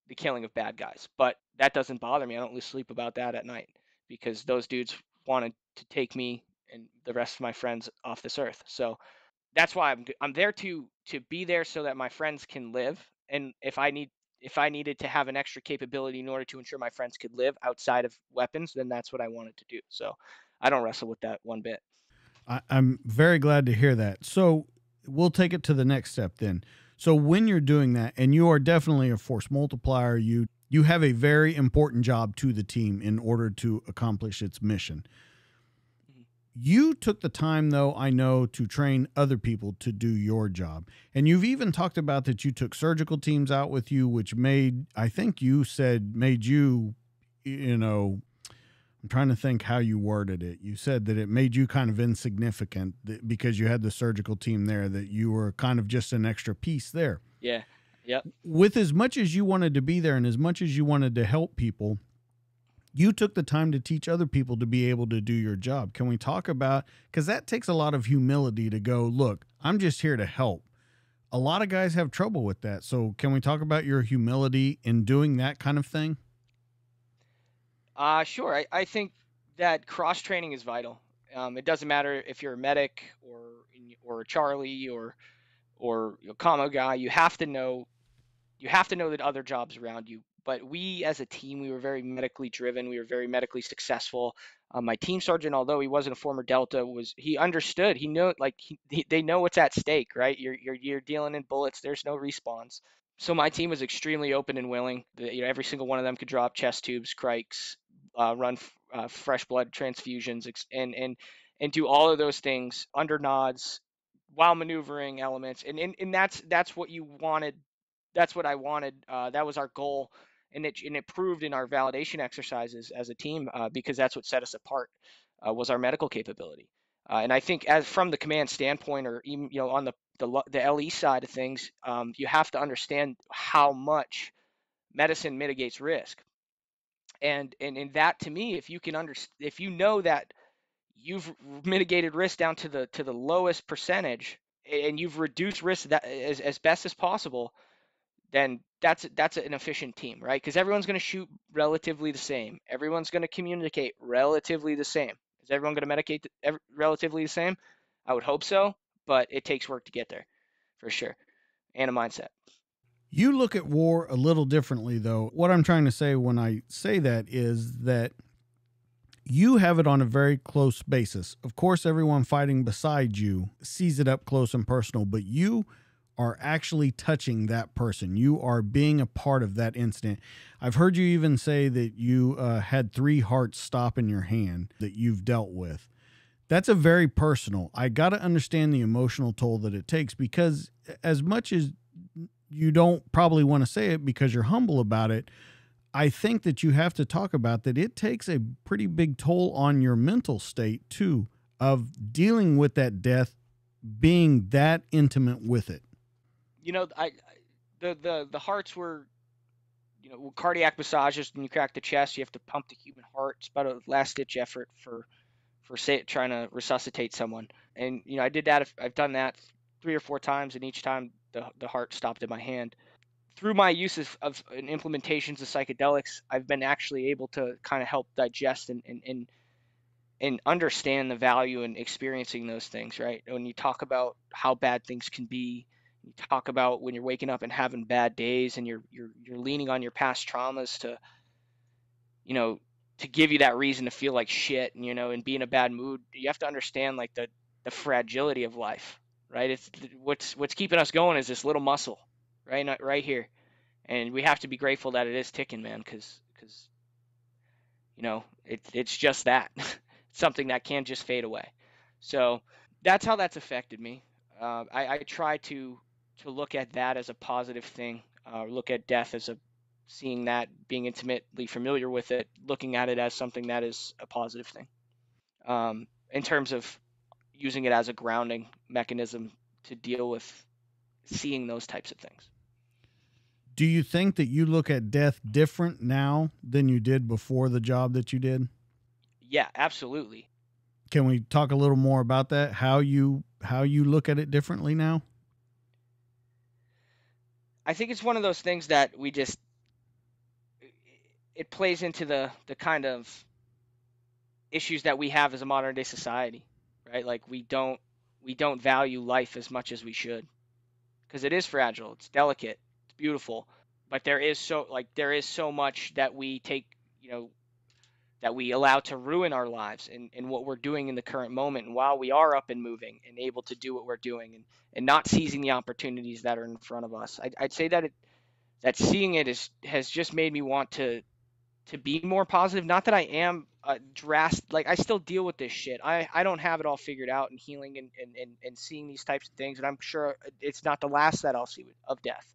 the killing of bad guys. But that doesn't bother me. I don't lose sleep about that at night, because those dudes wanted to take me and the rest of my friends off this earth. So that's why I'm there to be there so that my friends can live. And if I needed to have an extra capability in order to ensure my friends could live outside of weapons, then that's what I wanted to do. So I don't wrestle with that one bit. I'm very glad to hear that. So we'll take it to the next step then. So when you're doing that, and you are definitely a force multiplier, you have a very important job to the team in order to accomplish its mission. You took the time, though, I know, to train other people to do your job. And you've even talked about that you took surgical teams out with you, which made, I think you said, made you, you know, I'm trying to think how you worded it. You said that it made you kind of insignificant because you had the surgical team there, that you were kind of just an extra piece there. Yeah. Yep. With as much as you wanted to be there and as much as you wanted to help people, you took the time to teach other people to be able to do your job. Can we talk about, because that takes a lot of humility to go, look, I'm just here to help. A lot of guys have trouble with that. So can we talk about your humility in doing that kind of thing? Sure. I think that cross training is vital. It doesn't matter if you're a medic or a Charlie or a commo guy. You have to know that other jobs around you. But we as a team, we were very medically driven. We were very medically successful. My team sergeant, although he wasn't a former Delta, he understood. He knew, like, they know what's at stake, right? You're dealing in bullets. There's no respawns. So my team was extremely open and willing. Every single one of them could drop chest tubes, crikes, run fresh blood transfusions, and do all of those things under nods while maneuvering elements. And that's what you wanted. That's what I wanted. That was our goal. and it proved in our validation exercises as a team, because that's what set us apart, was our medical capability. And I think, as from the command standpoint, or even on the LE side of things, you have to understand how much medicine mitigates risk. And in that, to me, if you know that you've mitigated risk down to the lowest percentage, and you've reduced risk that as best as possible, then that's an efficient team, right? Because everyone's going to shoot relatively the same. Everyone's going to communicate relatively the same. Is everyone going to medicate relatively the same? I would hope so, but it takes work to get there, for sure, and a mindset. You look at war a little differently, though. What I'm trying to say when I say that is that you have it on a very close basis. Of course, everyone fighting beside you sees it up close and personal, but you are actually touching that person. You are being a part of that incident. I've heard you even say that you had 3 hearts stop in your hand that you've dealt with. That's a very personal. I got to understand the emotional toll that it takes, because as much as you don't probably want to say it because you're humble about it, I think that you have to talk about that. It takes a pretty big toll on your mental state too, of dealing with that death, being that intimate with it. The hearts were, cardiac massages. When you crack the chest, you have to pump the human heart. It's about a last ditch effort for trying to resuscitate someone. And I did that. I've done that 3 or 4 times, and each time the heart stopped in my hand. Through my use of implementations of psychedelics, I've been actually able to kind of help digest and understand the value in experiencing those things, right? When you talk about how bad things can be, you talk about when you're waking up and having bad days, and you're leaning on your past traumas to give you that reason to feel like shit, and be in a bad mood. You have to understand, like, the fragility of life, right? It's what's keeping us going is this little muscle, right? Not right here. And we have to be grateful that it is ticking, man, because it's just that. Something that can just fade away. So that's how that's affected me. I try to look at that as a positive thing. Look at death as seeing that, being intimately familiar with it, looking at it as something that is a positive thing. In terms of using it as a grounding mechanism to deal with seeing those types of things. Do you think that you look at death different now than you did before the job that you did? Yeah, absolutely. Can we talk a little more about that? How you look at it differently now? I think it's one of those things that it plays into the kind of issues that we have as a modern day society, right? Like, we don't value life as much as we should, because it is fragile, it's delicate, it's beautiful, but there is so much that we take, that we allow to ruin our lives and what we're doing in the current moment. And while we are up and moving and able to do what we're doing, and not seizing the opportunities that are in front of us, I'd say that seeing it has just made me want to be more positive. Not that I am like, I still deal with this shit. I don't have it all figured out, and healing and seeing these types of things, and I'm sure it's not the last that I'll see of death.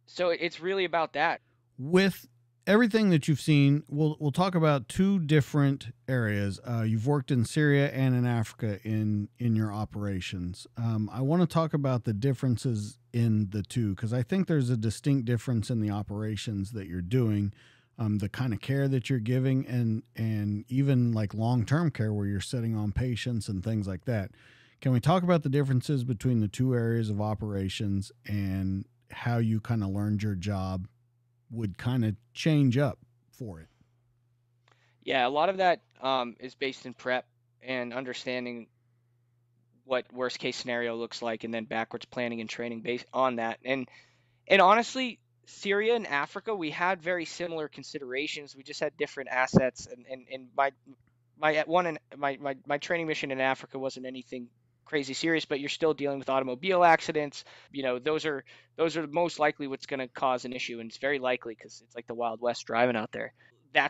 So it's really about that. With everything that you've seen, we'll talk about 2 different areas. You've worked in Syria and in Africa in your operations. I want to talk about the differences in the 2, because I think there's a distinct difference in the operations that you're doing, the kind of care that you're giving, and even like long-term care where you're sitting on patients and things like that. Can we talk about the differences between the 2 areas of operations and how you kind of learned your job would kind of change up for it? Yeah, a lot of that is based in prep and understanding what worst case scenario looks like, and then backwards planning and training based on that. And honestly, Syria and Africa, we had very similar considerations. We just had different assets. And my training mission in Africa wasn't anything crazy serious, but you're still dealing with automobile accidents. Those are most likely what's going to cause an issue, and it's very likely because it's like the Wild West driving out there.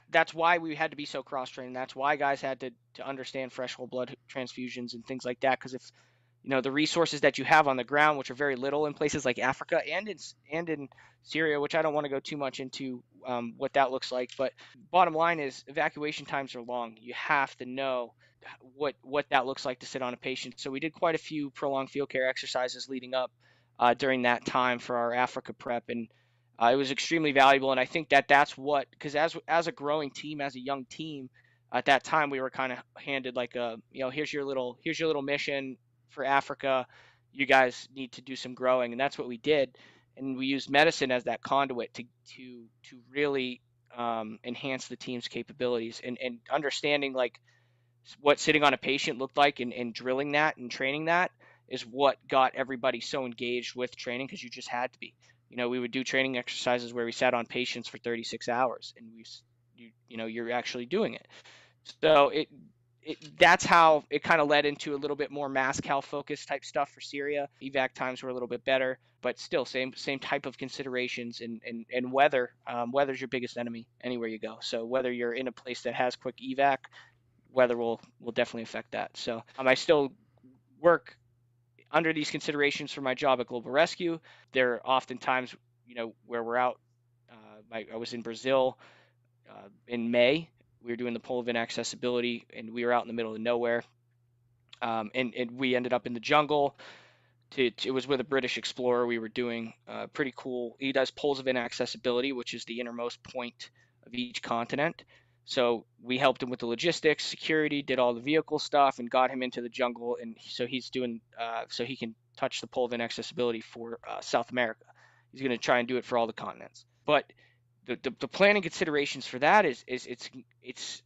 That's why we had to be so cross trained. That's why guys had to understand fresh whole blood transfusions and things like that. Because if the resources that you have on the ground, which are very little in places like Africa and in Syria, which I don't want to go too much into what that looks like. But bottom line is evacuation times are long. You have to know what that looks like to sit on a patient. So we did quite a few prolonged field care exercises leading up during that time for our Africa prep, and it was extremely valuable. And I think that's what, because as a growing team, as a young team, at that time we were kind of handed like here's your little mission for Africa. You guys need to do some growing, and that's what we did. And we used medicine as that conduit to really enhance the team's capabilities, and understanding like what sitting on a patient looked like, and drilling that and training that is what got everybody so engaged with training, because you just had to be. We would do training exercises where we sat on patients for 36 hours, and you're actually doing it. So that's how it kind of led into a little bit more MassCal focused type stuff for Syria. Evac times were a little bit better, but still same type of considerations, and weather. Weather's your biggest enemy anywhere you go. So whether you're in a place that has quick evac, weather will definitely affect that. So I still work under these considerations for my job at Global Rescue. There are often times, where we're out. I was in Brazil in May. We were doing the pole of inaccessibility, and we were out in the middle of nowhere. And we ended up in the jungle. It was with a British explorer. We were doing pretty cool. He does poles of inaccessibility, which is the innermost point of each continent. So we helped him with the logistics, security, did all the vehicle stuff, and got him into the jungle. And so he's doing so he can touch the pole of inaccessibility for South America. He's going to try and do it for all the continents. But the planning considerations for that is it's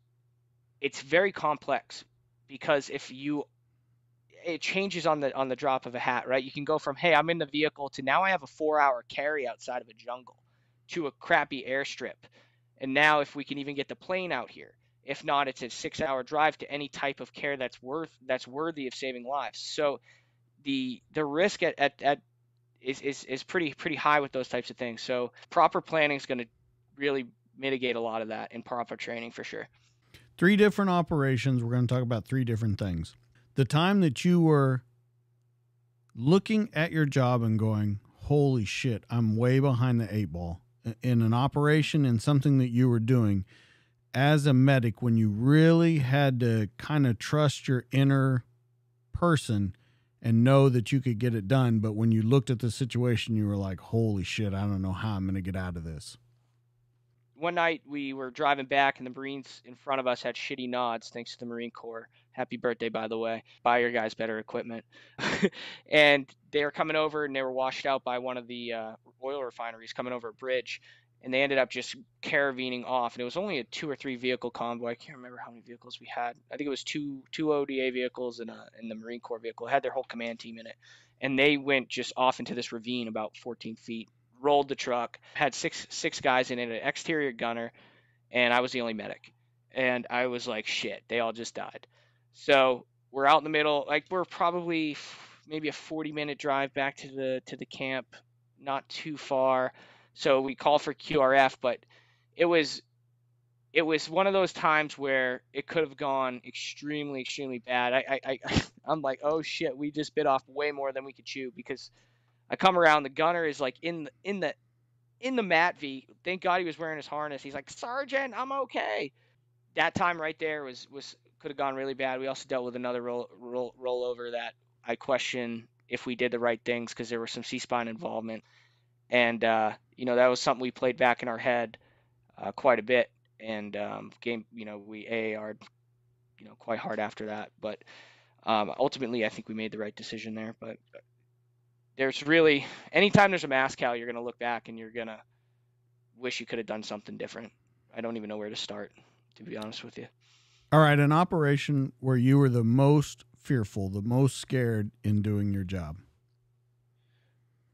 very complex, because it changes on the drop of a hat, right? You can go from, hey, I'm in the vehicle, to now I have a 4-hour carry outside of a jungle, to a crappy airstrip. And now if we can even get the plane out here, if not, it's a 6-hour drive to any type of care that's worthy of saving lives. So the risk is pretty high with those types of things. So proper planning is going to really mitigate a lot of that, in proper training for sure. 3 different operations. We're going to talk about 3 different things. The time that you were looking at your job and going, holy shit, I'm way behind the 8 ball in an operation, in something that you were doing as a medic, when you really had to kind of trust your inner person and know that you could get it done. But when you looked at the situation, you were like, holy shit, I don't know how I'm going to get out of this. One night we were driving back, and the Marines in front of us had shitty nods, thanks to the Marine Corps. Happy birthday, by the way. Buy your guys better equipment. And they were coming over, and they were washed out by one of the oil refineries coming over a bridge. And they ended up just caravanning off. And it was only a 2 or 3 vehicle convoy. I can't remember how many vehicles we had. I think it was two ODA vehicles and the Marine Corps vehicle. It had their whole command team in it. And they went just off into this ravine about 14 feet. Rolled the truck, had six guys in it, an exterior gunner, and I was the only medic. And I was like, shit, they all just died. So we're out in the middle, like we're probably maybe a 40-minute drive back to the camp, not too far. So we call for QRF, but it was one of those times where it could have gone extremely, extremely bad. I'm like, oh shit, we just bit off way more than we could chew, because I come around, the gunner is like in the mat V. Thank God he was wearing his harness. He's like, Sergeant, I'm okay. That time right there was could have gone really bad. We also dealt with another rollover that I question if we did the right things, because there was some C-spine involvement, and that was something we played back in our head quite a bit, and we AAR'd quite hard after that, but ultimately I think we made the right decision there. But there's really, anytime there's a MassCal, you're going to look back and you're going to wish you could have done something different. I don't even know where to start, to be honest with you. All right. An operation where you were the most fearful, the most scared in doing your job.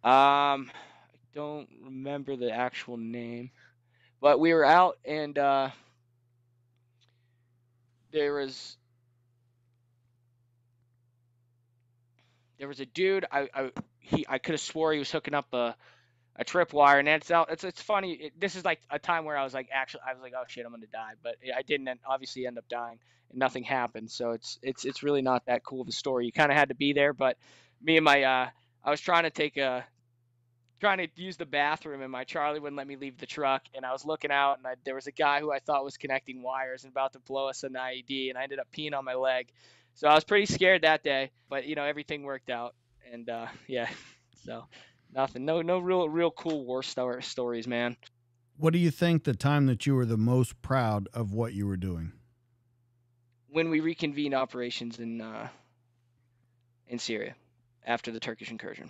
I don't remember the actual name, but we were out, and there was a dude. I could have swore he was hooking up a a tripwire, and it's funny. This is like a time where I was like, oh shit, I'm gonna die, but I didn't obviously end up dying, and nothing happened. So it's really not that cool of a story. You kind of had to be there, but me and my I was trying to use the bathroom, and my Charlie wouldn't let me leave the truck, and I was looking out, and there was a guy who I thought was connecting wires and about to blow us an IED, and I ended up peeing on my leg. So I was pretty scared that day, but everything worked out, and yeah, so nothing, no real cool war stories, man. What do you think the time that you were the most proud of what you were doing? When we reconvened operations in Syria after the Turkish incursion.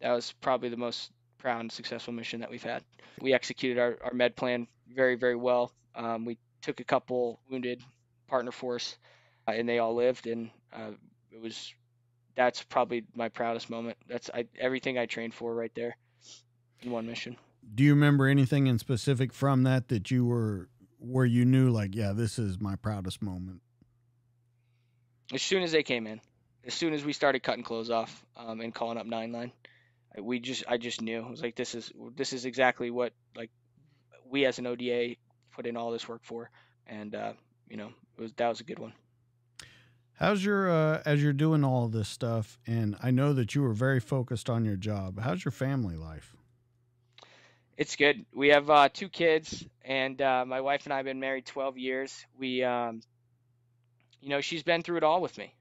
That was probably the most proud and successful mission that we've had. We executed our med plan very, very well. We took a couple wounded partner force, and they all lived, and that's probably my proudest moment. That's everything I trained for right there in one mission. Do you remember anything in specific from that you were where you knew like, yeah, this is my proudest moment? As soon as they came in, as soon as we started cutting clothes off and calling up 9-9, I just knew. I was like, this is exactly what like we as an ODA put in all this work for, and that was a good one. How's your as you're doing all this stuff, and I know that you were very focused on your job, how's your family life? It's good. We have 2 kids, and my wife and I have been married 12 years. We she's been through it all with me.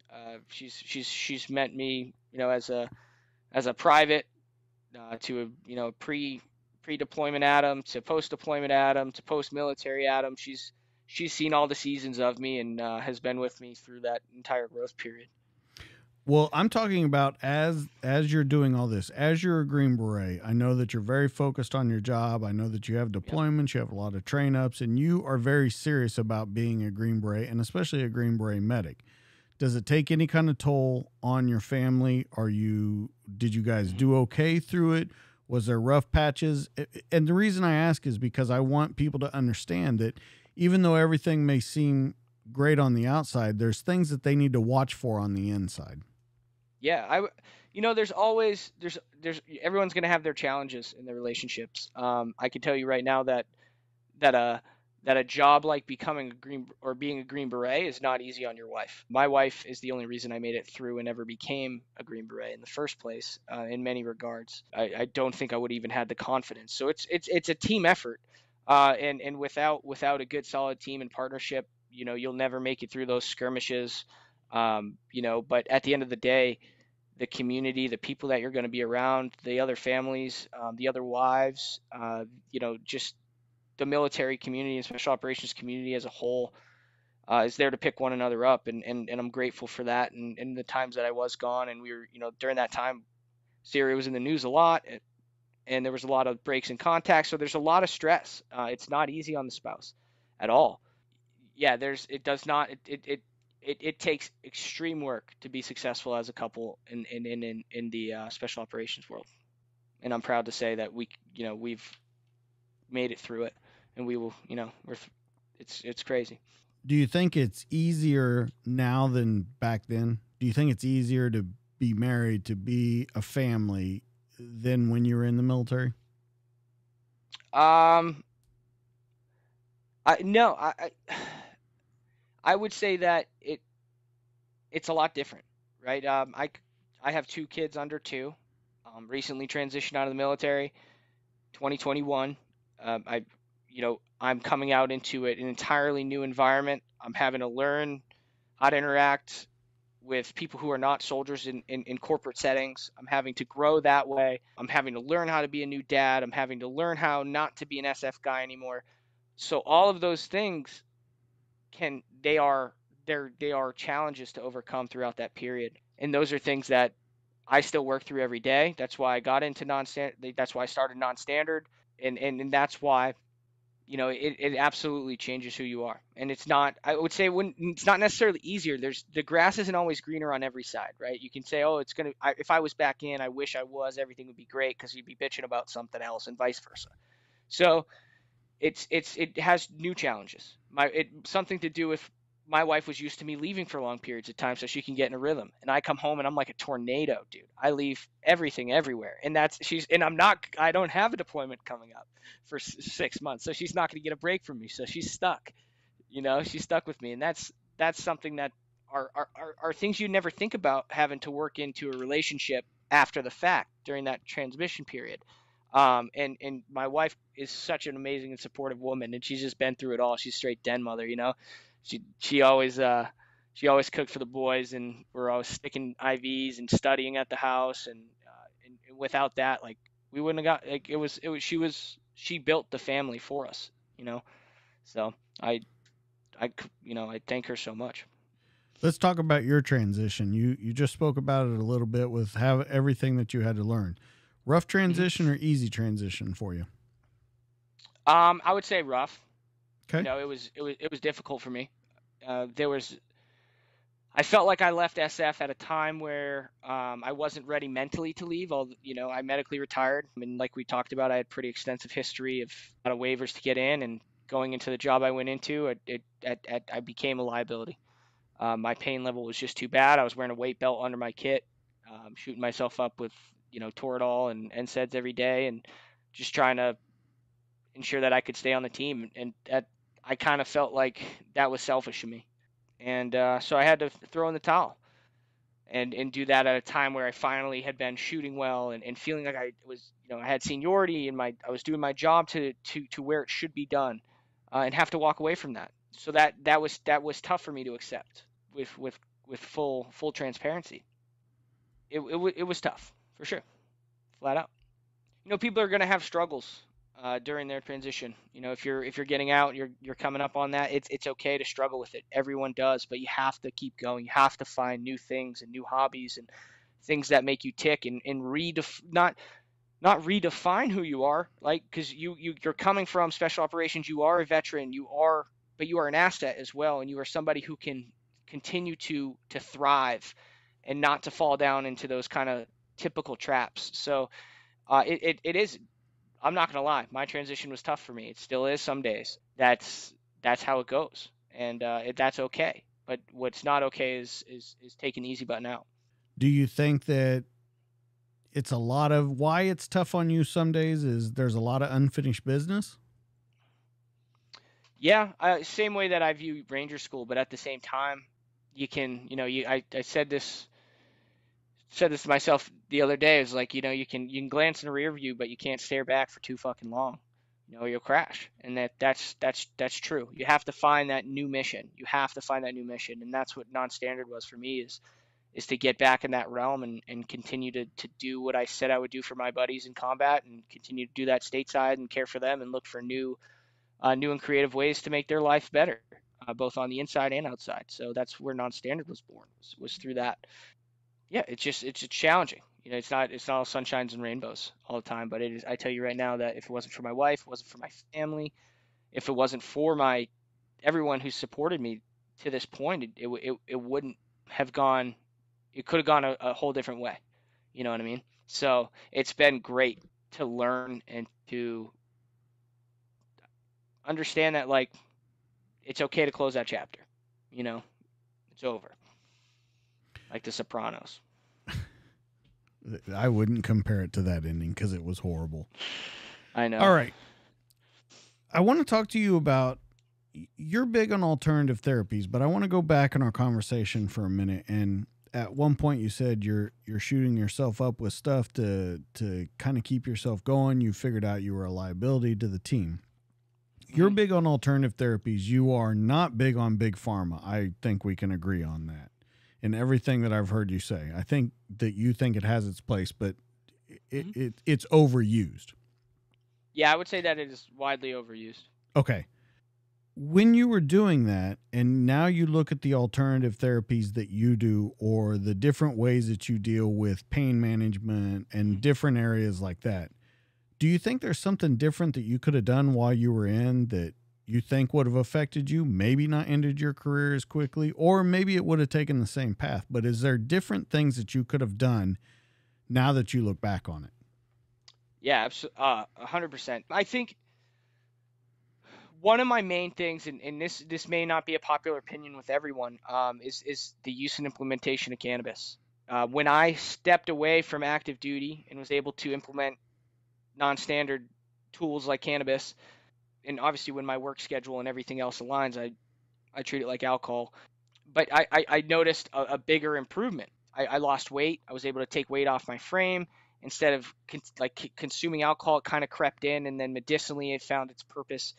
She's met me, as a private, to a pre-deployment Adam, to post-deployment Adam, to post-military Adam. She's seen all the seasons of me, and has been with me through that entire growth period. Well, I'm talking about as you're doing all this, as you're a Green Beret. I know that you're very focused on your job. I know that you have deployments, you have a lot of train ups, and you are very serious about being a Green Beret, and especially a Green Beret medic. Does it take any kind of toll on your family? Did you guys do okay through it? Was there rough patches? And the reason I ask is because I want people to understand that even though everything may seem great on the outside, there's things that they need to watch for on the inside. Yeah, there's everyone's going to have their challenges in their relationships. I can tell you right now that a job like becoming being a Green Beret is not easy on your wife. My wife is the only reason I made it through and ever became a Green Beret in the first place. In many regards, I don't think I would even had the confidence. So it's a team effort, and without a good solid team and partnership, you'll never make it through those skirmishes. But at the end of the day, the community, the people that you're going to be around, the other families, the other wives, just the military community and special operations community as a whole is there to pick one another up. And I'm grateful for that. And the times that I was gone, and we were, during that time, Syria was in the news a lot, and there was a lot of breaks in contact. So there's a lot of stress. It's not easy on the spouse at all. Yeah, it takes extreme work to be successful as a couple in the special operations world, and I'm proud to say that we've made it through it, and we will, it's crazy. Do you think it's easier now than back then? Do you think it's easier to be married, to be a family, than when you were in the military? I would say that it's a lot different, right? I have 2 kids under 2. Recently transitioned out of the military, 2021. I'm coming out into an entirely new environment. I'm having to learn how to interact with people who are not soldiers in corporate settings. I'm having to grow that way. I'm having to learn how to be a new dad. I'm having to learn how not to be an SF guy anymore. So all of those things they are challenges to overcome throughout that period. And those are things that I still work through every day. That's why I got into Nonstandard. That's why I started Nonstandard. And that's why, it absolutely changes who you are. And I would say it's not necessarily easier. The grass isn't always greener on every side, right? You can say, oh, if I was back in, I wish I was, everything would be great, because you'd be bitching about something else, and vice versa. So it has new challenges. Something to do with my wife was used to me leaving for long periods of time so she can get in a rhythm. And I come home and I'm like a tornado, dude. I leave everything everywhere. And I don't have a deployment coming up for 6 months. So she's not going to get a break from me. So she's stuck, she's stuck with me. And that's something that are things you never think about having to work into a relationship after the fact during that transmission period. And my wife is such an amazing and supportive woman, and she's just been through it all. She's straight den mother, she always cooked for the boys, and we're always sticking IVs and studying at the house, and without that, like, we wouldn't have got, like, she built the family for us, so I thank her so much. Let's talk about your transition. You just spoke about it a little bit with everything that you had to learn. Rough transition or easy transition for you? I would say rough. Okay. It was difficult for me. I felt like I left SF at a time where I wasn't ready mentally to leave. I medically retired. I mean, like we talked about, I had pretty extensive history of a lot of waivers to get in, and going into the job I went into, I became a liability. My pain level was just too bad. I was wearing a weight belt under my kit, shooting myself up with Toradol and NSAIDs every day, and just trying to ensure that I could stay on the team. And I kind of felt like that was selfish of me. And so I had to throw in the towel and do that at a time where I finally had been shooting well and feeling like I was, I had seniority and I was doing my job to where it should be done, and have to walk away from that. So that was tough for me to accept with full transparency. It was tough for sure, flat out. People are going to have struggles during their transition. If you're getting out, you're coming up on that. It's okay to struggle with it. Everyone does, but you have to keep going. You have to find new things and new hobbies and things that make you tick and not redefine who you are, like, because you're coming from special operations. You are a veteran. But you are an asset as well, and you are somebody who can continue to thrive and not to fall down into those kind of typical traps. So it is. I'm not gonna lie, my transition was tough for me. It still is some days. That's how it goes, and that's okay. But what's not okay is taking the easy button out. Do you think that it's a lot of why it's tough on you some days is there's a lot of unfinished business? Yeah, same way that I view Ranger School, but at the same time, you can, I said this to myself the other day. It's like, you can glance in the rear view, but you can't stare back for too fucking long. You'll crash. And that's true. You have to find that new mission. And that's what Nonstandard was for me, is to get back in that realm and continue to do what I said I would do for my buddies in combat, and continue to do that stateside and care for them and look for new and creative ways to make their life better, both on the inside and outside. So that's where Nonstandard was born, was through that. Yeah, it's challenging. It's not all sunshines and rainbows all the time, but it is. I tell you right now that if it wasn't for my wife, it wasn't for my family, if it wasn't for everyone who supported me to this point, it wouldn't have gone. It could have gone a whole different way. You know what I mean? So it's been great to learn and to understand that, like, it's okay to close that chapter. It's over. Like The Sopranos. I wouldn't compare it to that ending because it was horrible. I know. All right. I want to talk to you about, you're big on alternative therapies, but I want to go back in our conversation for a minute. And at one point you said you're shooting yourself up with stuff to kind of keep yourself going. You figured out you were a liability to the team. You're big on alternative therapies. You are not big on big pharma. I think we can agree on that. In everything that I've heard you say, I think that you think it has its place, but it's overused. Yeah, I would say that it is widely overused. Okay. When you were doing that, and now you look at the alternative therapies that you do, or the different ways that you deal with pain management and different areas like that, do you think there's something different that you could have done while you were in that you think would have affected you, maybe not ended your career as quickly, or maybe it would have taken the same path? But is there different things that you could have done now that you look back on it? Yeah, 100%. I think one of my main things, and this may not be a popular opinion with everyone, is the use and implementation of cannabis. When I stepped away from active duty and was able to implement non-standard tools like cannabis, and obviously when my work schedule and everything else aligns, I treat it like alcohol. But I noticed a bigger improvement. I lost weight. I was able to take weight off my frame. Instead of consuming alcohol, it kind of crept in, and then medicinally it found its purpose.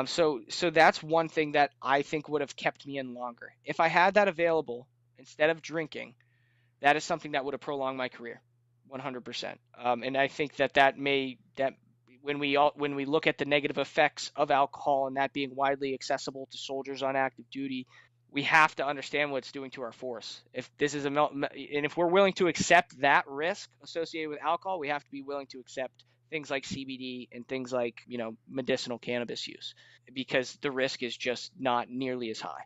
So that's one thing that I think would have kept me in longer. If I had that available instead of drinking, that is something that would have prolonged my career, 100%. And I think that when we look at the negative effects of alcohol and that being widely accessible to soldiers on active duty, we have to understand what it's doing to our force. If this is and if we're willing to accept that risk associated with alcohol, we have to be willing to accept things like CBD and things like, medicinal cannabis use, because the risk is just not nearly as high.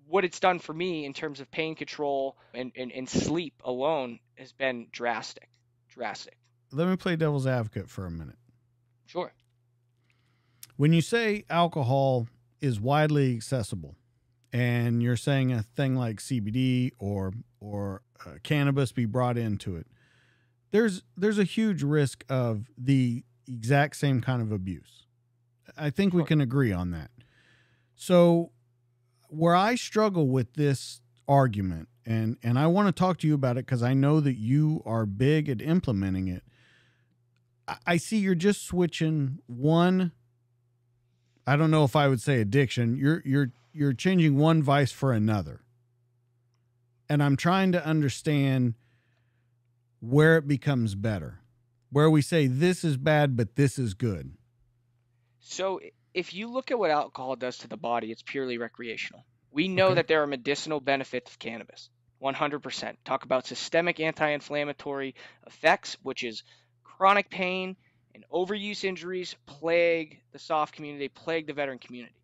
What it's done for me in terms of pain control and sleep alone has been drastic. Let me play devil's advocate for a minute. Sure. When you say alcohol is widely accessible, and you're saying a thing like CBD or cannabis be brought into it, there's a huge risk of the exact same kind of abuse. I think we can agree on that. So where I struggle with this argument, and I want to talk to you about it because I know that you are big at implementing it. I see you're just switching one. I don't know if I would say addiction. You're changing one vice for another. And I'm trying to understand where it becomes better, where we say this is bad, but this is good. So if you look at what alcohol does to the body, it's purely recreational. We know that there are medicinal benefits of cannabis, 100%. Talk about systemic anti-inflammatory effects, which is chronic pain and overuse injuries plague the soft community, plague the veteran community.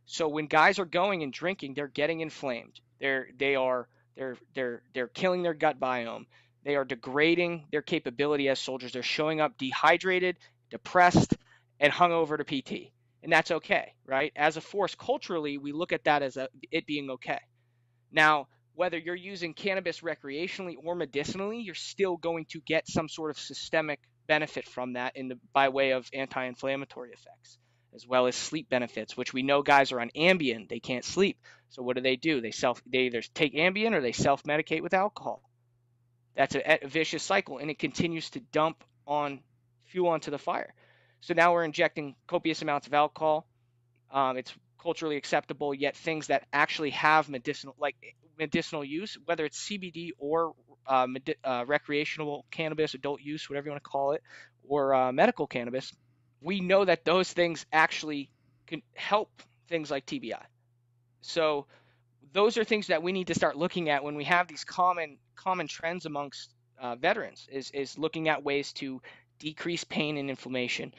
So when guys are going and drinking, they're getting inflamed. They're killing their gut biome. They are degrading their capability as soldiers. They're showing up dehydrated, depressed, and hungover to PT. And that's okay, right? As a force, culturally, we look at that as it being okay. Now, whether you're using cannabis recreationally or medicinally, you're still going to get some sort of systemic benefit from that by way of anti-inflammatory effects, as well as sleep benefits, which we know guys are on Ambien. They can't sleep. So what do? They either take Ambien or they self-medicate with alcohol. That's a vicious cycle, and it continues to dump fuel onto the fire. So now we're injecting copious amounts of alcohol. It's culturally acceptable, yet things that actually have medicinal use, whether it's CBD or recreational cannabis, adult use, whatever you want to call it, or medical cannabis, we know that those things actually can help things like TBI. So those are things that we need to start looking at when we have these common trends amongst veterans, is looking at ways to decrease pain and inflammation,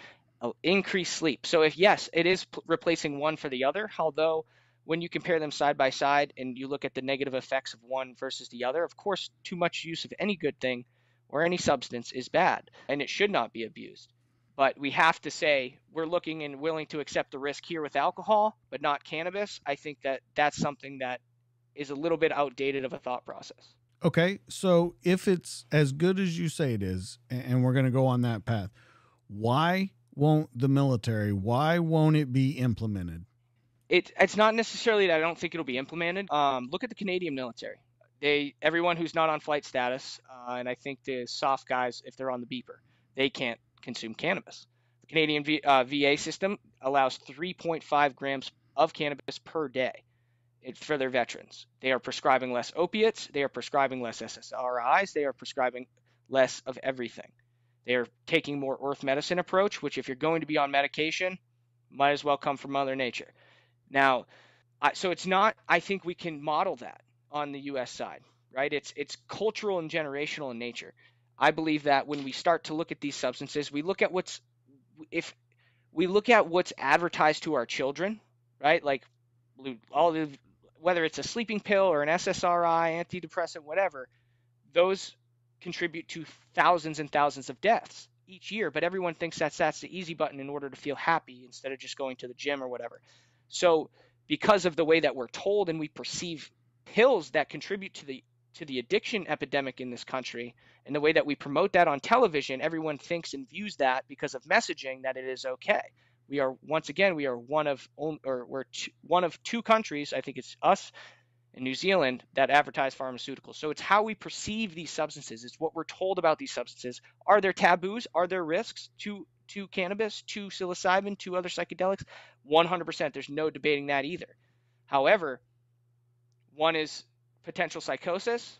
increase sleep. So if yes, it is replacing one for the other, although when you compare them side by side and you look at the negative effects of one versus the other, of course, too much use of any good thing or any substance is bad, and it should not be abused. But we have to say we're looking and willing to accept the risk here with alcohol, but not cannabis. I think that's something that is a little bit outdated of a thought process. Okay, so if it's as good as you say it is, and we're going to go on that path, why won't it be implemented? It's not necessarily that I don't think it'll be implemented. Look at the Canadian military. Everyone who's not on flight status, and I think the soft guys, if they're on the beeper, they can't consume cannabis. The Canadian VA system allows 3.5 grams of cannabis per day for their veterans. They are prescribing less opiates. They are prescribing less SSRIs. They are prescribing less of everything. They are taking more earth medicine approach, which if you're going to be on medication, might as well come from Mother Nature. Now, so it's not, I think we can model that on the U.S. side, right? It's cultural and generational in nature. I believe that when we start to look at these substances, we look at what's advertised to our children, right? Like whether it's a sleeping pill or an SSRI, antidepressant, whatever, those contribute to thousands and thousands of deaths each year, but everyone thinks that's the easy button in order to feel happy instead of just going to the gym or whatever. So because of the way that we're told and we perceive pills that contribute to the addiction epidemic in this country, and the way that we promote that on television, everyone thinks and views that because of messaging that it is okay. We are, once again, we are one of two countries, I think it's us and New Zealand, that advertise pharmaceuticals. So it's how we perceive these substances. It's what we're told about these substances. Are there taboos? Are there risks to cannabis, to psilocybin, to other psychedelics? 100%. There's no debating that either. However, one is potential psychosis.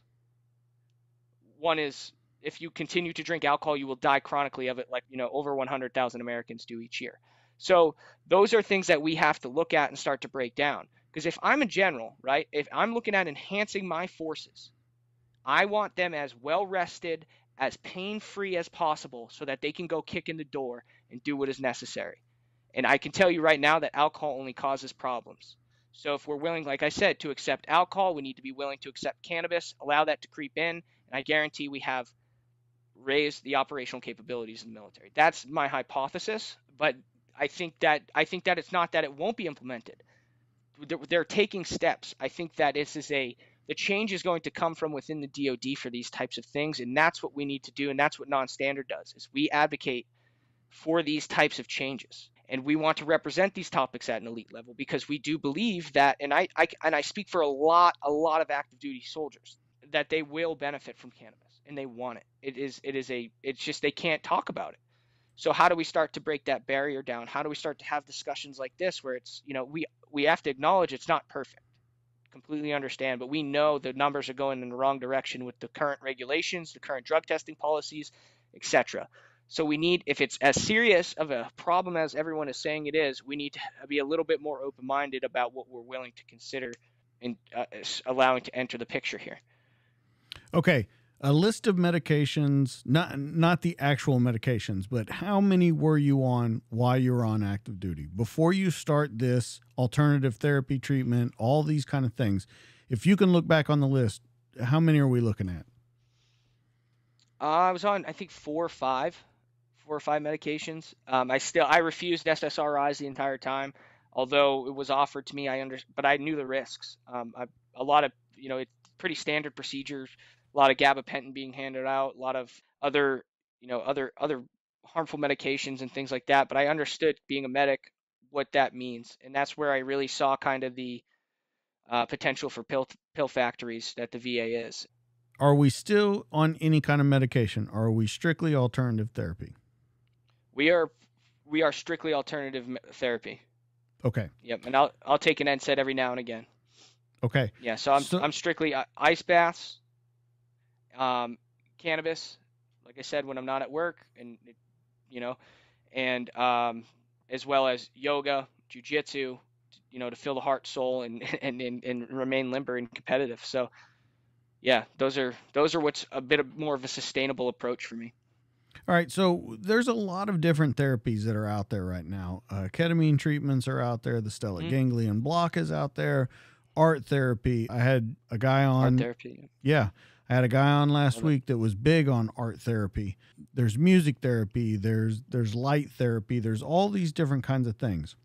One is, if you continue to drink alcohol, you will die chronically of it, like, over 100,000 Americans do each year. So those are things that we have to look at and start to break down. Because if I'm a general, right, if I'm looking at enhancing my forces, I want them as well rested, as pain-free as possible, so that they can go kick in the door and do what is necessary. And I can tell you right now that alcohol only causes problems. So if we're willing, like I said, to accept alcohol, we need to be willing to accept cannabis, allow that to creep in, and I guarantee we have raised the operational capabilities in the military. That's my hypothesis, but I think that it's not that it won't be implemented. They're taking steps. I think that the change is going to come from within the DoD for these types of things, and that's what we need to do, and that's what Nonstandard does, is we advocate for these types of changes. And we want to represent these topics at an elite level, because we do believe that, and I speak for a lot of active duty soldiers, that they will benefit from cannabis and they want it. It's just they can't talk about it. So how do we start to break that barrier down? How do we start to have discussions like this where it's, we have to acknowledge it's not perfect. Completely understand, but we know the numbers are going in the wrong direction with the current regulations, the current drug testing policies, etc. So we need, if it's as serious of a problem as everyone is saying it is, we need to be a little bit more open-minded about what we're willing to consider and allowing to enter the picture here. Okay. A list of medications, not the actual medications, but how many were you on while you were on active duty? Before you start this alternative therapy treatment, all these kind of things, if you can look back on the list, how many are we looking at? I was on, I think, 4 or 5 medications. I refused SSRIs the entire time, although it was offered to me. But I knew the risks. A lot of, it's pretty standard procedures. A lot of gabapentin being handed out, a lot of other harmful medications and things like that. But I understood, being a medic, what that means, and that's where I really saw kind of the potential for pill factories that the VA is. Are we still on any kind of medication? Or are we strictly alternative therapy? We are strictly alternative therapy. Okay. Yep, and I'll take an NSAID every now and again. Okay. Yeah, so I'm strictly ice baths. Cannabis, like I said, when I'm not at work, and and as well as yoga, jujitsu, to fill the heart, soul, and remain limber and competitive. So yeah, those are what's a bit more of a sustainable approach for me. All right, so there's a lot of different therapies that are out there right now. Ketamine treatments are out there. The stellate ganglion block is out there. Art therapy. I had a guy on. Art therapy. Yeah. I had a guy on last week that was big on art therapy. There's music therapy. There's light therapy. There's all these different kinds of things.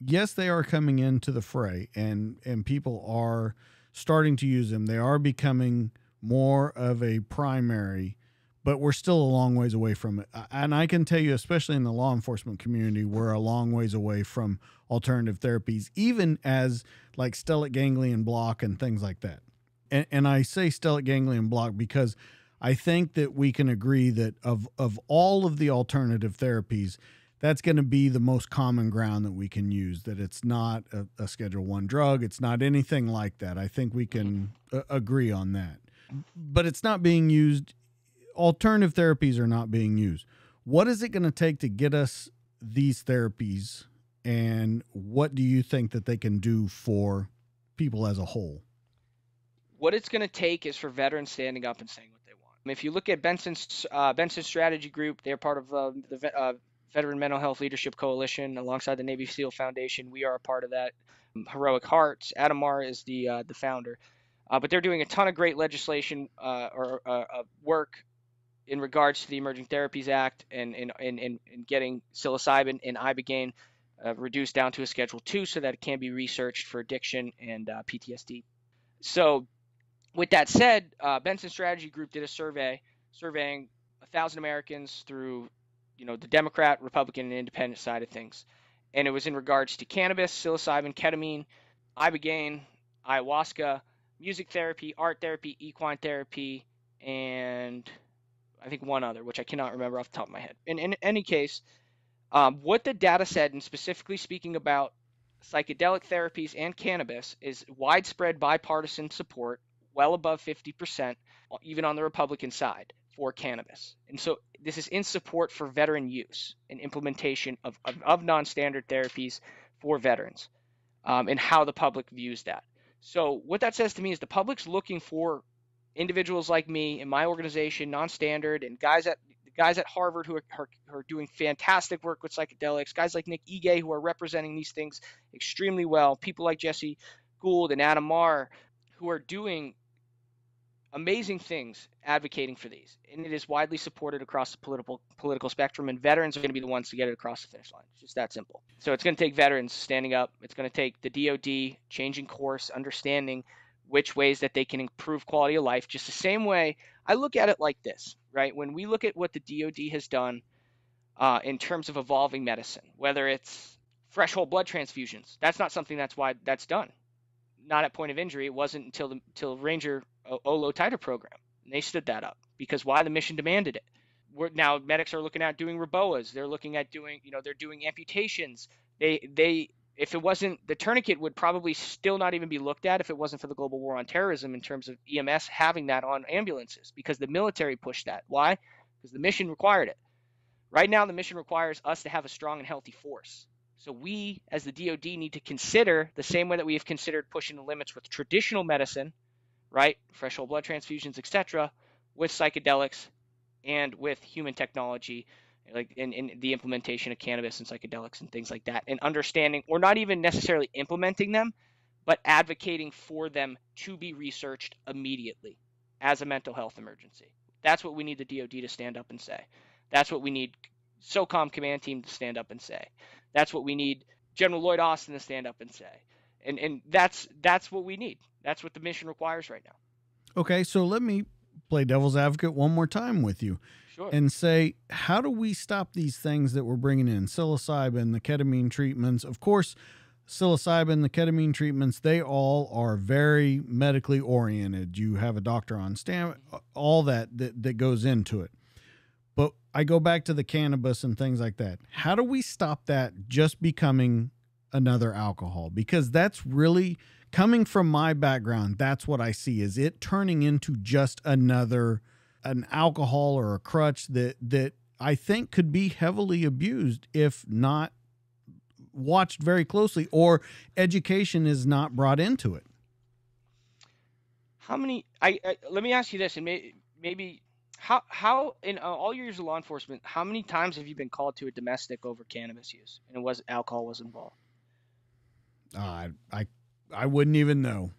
Yes, they are coming into the fray, and people are starting to use them. They are becoming more of a primary, but we're still a long ways away from it. And I can tell you, especially in the law enforcement community, we're a long ways away from alternative therapies, even as like stellate ganglion block and things like that. And I say stellate ganglion block because I think that we can agree that of all of the alternative therapies, that's going to be the most common ground that we can use, that it's not a Schedule I drug. It's not anything like that. I think we can agree on that. But it's not being used. Alternative therapies are not being used. What is it going to take to get us these therapies, and what do you think that they can do for people as a whole? What it's going to take is for veterans standing up and saying what they want. If you look at Benson's Strategy Group, they're part of the Veteran Mental Health Leadership Coalition alongside the Navy SEAL Foundation. We are a part of that. Heroic Hearts, Adam Bardwell is the founder. But they're doing a ton of great legislation or work in regards to the Emerging Therapies Act and getting psilocybin and ibogaine reduced down to a Schedule 2 so that it can be researched for addiction and PTSD. So with that said, Benson Strategy Group did a survey surveying 1,000 Americans through, the Democrat, Republican, and Independent side of things. And it was in regards to cannabis, psilocybin, ketamine, ibogaine, ayahuasca, music therapy, art therapy, equine therapy, and I think one other, which I cannot remember off the top of my head. In any case, what the data said, and specifically speaking about psychedelic therapies and cannabis, is widespread bipartisan support, well above 50%, even on the Republican side, for cannabis. And so this is in support for veteran use and implementation of non-standard therapies for veterans, and how the public views that. So what that says to me is the public's looking for individuals like me and my organization, Nonstandard, and guys at Harvard who are doing fantastic work with psychedelics, guys like Nick Ige who are representing these things extremely well, people like Jesse Gould and Adam Marr who are doing amazing things advocating for these. And it is widely supported across the political spectrum, and veterans are going to be the ones to get it across the finish line. It's just that simple. So it's going to take veterans standing up. It's going to take the DoD changing course, understanding which ways that they can improve quality of life. Just the same way I look at it like this, right? When we look at what the DoD has done in terms of evolving medicine, whether it's fresh whole blood transfusions, that's not something that's done. Not at point of injury. It wasn't until Ranger Low Titer program. And they stood that up because why? The mission demanded it. Now medics are looking at doing REBOAs. They're looking at doing, they're doing amputations. If it wasn't, the tourniquet would probably still not even be looked at if it wasn't for the global war on terrorism in terms of EMS having that on ambulances, because the military pushed that. Why? Because the mission required it. Right now, the mission requires us to have a strong and healthy force. So we, as the DoD, need to consider the same way that we have considered pushing the limits with traditional medicine, right? Fresh whole blood transfusions, etc., with psychedelics and with human technology, like in the implementation of cannabis and psychedelics and things like that, and understanding, or not even necessarily implementing them, but advocating for them to be researched immediately as a mental health emergency. That's what we need the DoD to stand up and say. That's what we need SOCOM command team to stand up and say. That's what we need General Lloyd Austin to stand up and say. And that's what we need. That's what the mission requires right now. Okay, so let me play devil's advocate one more time with you. Sure. And say, how do we stop these things that we're bringing in? Psilocybin, the ketamine treatments. Of course, psilocybin, the ketamine treatments, they all are very medically oriented. You have a doctor on stand, all that goes into it. But I go back to the cannabis and things like that. How do we stop that just becoming another alcohol? Because that's really, coming from my background, that's what I see, is it turning into just an alcohol or a crutch that I think could be heavily abused if not watched very closely, or education is not brought into it. How many, let me ask you this, and maybe how in all your years of law enforcement, how many times have you been called to a domestic over cannabis use and alcohol was involved? I wouldn't even know.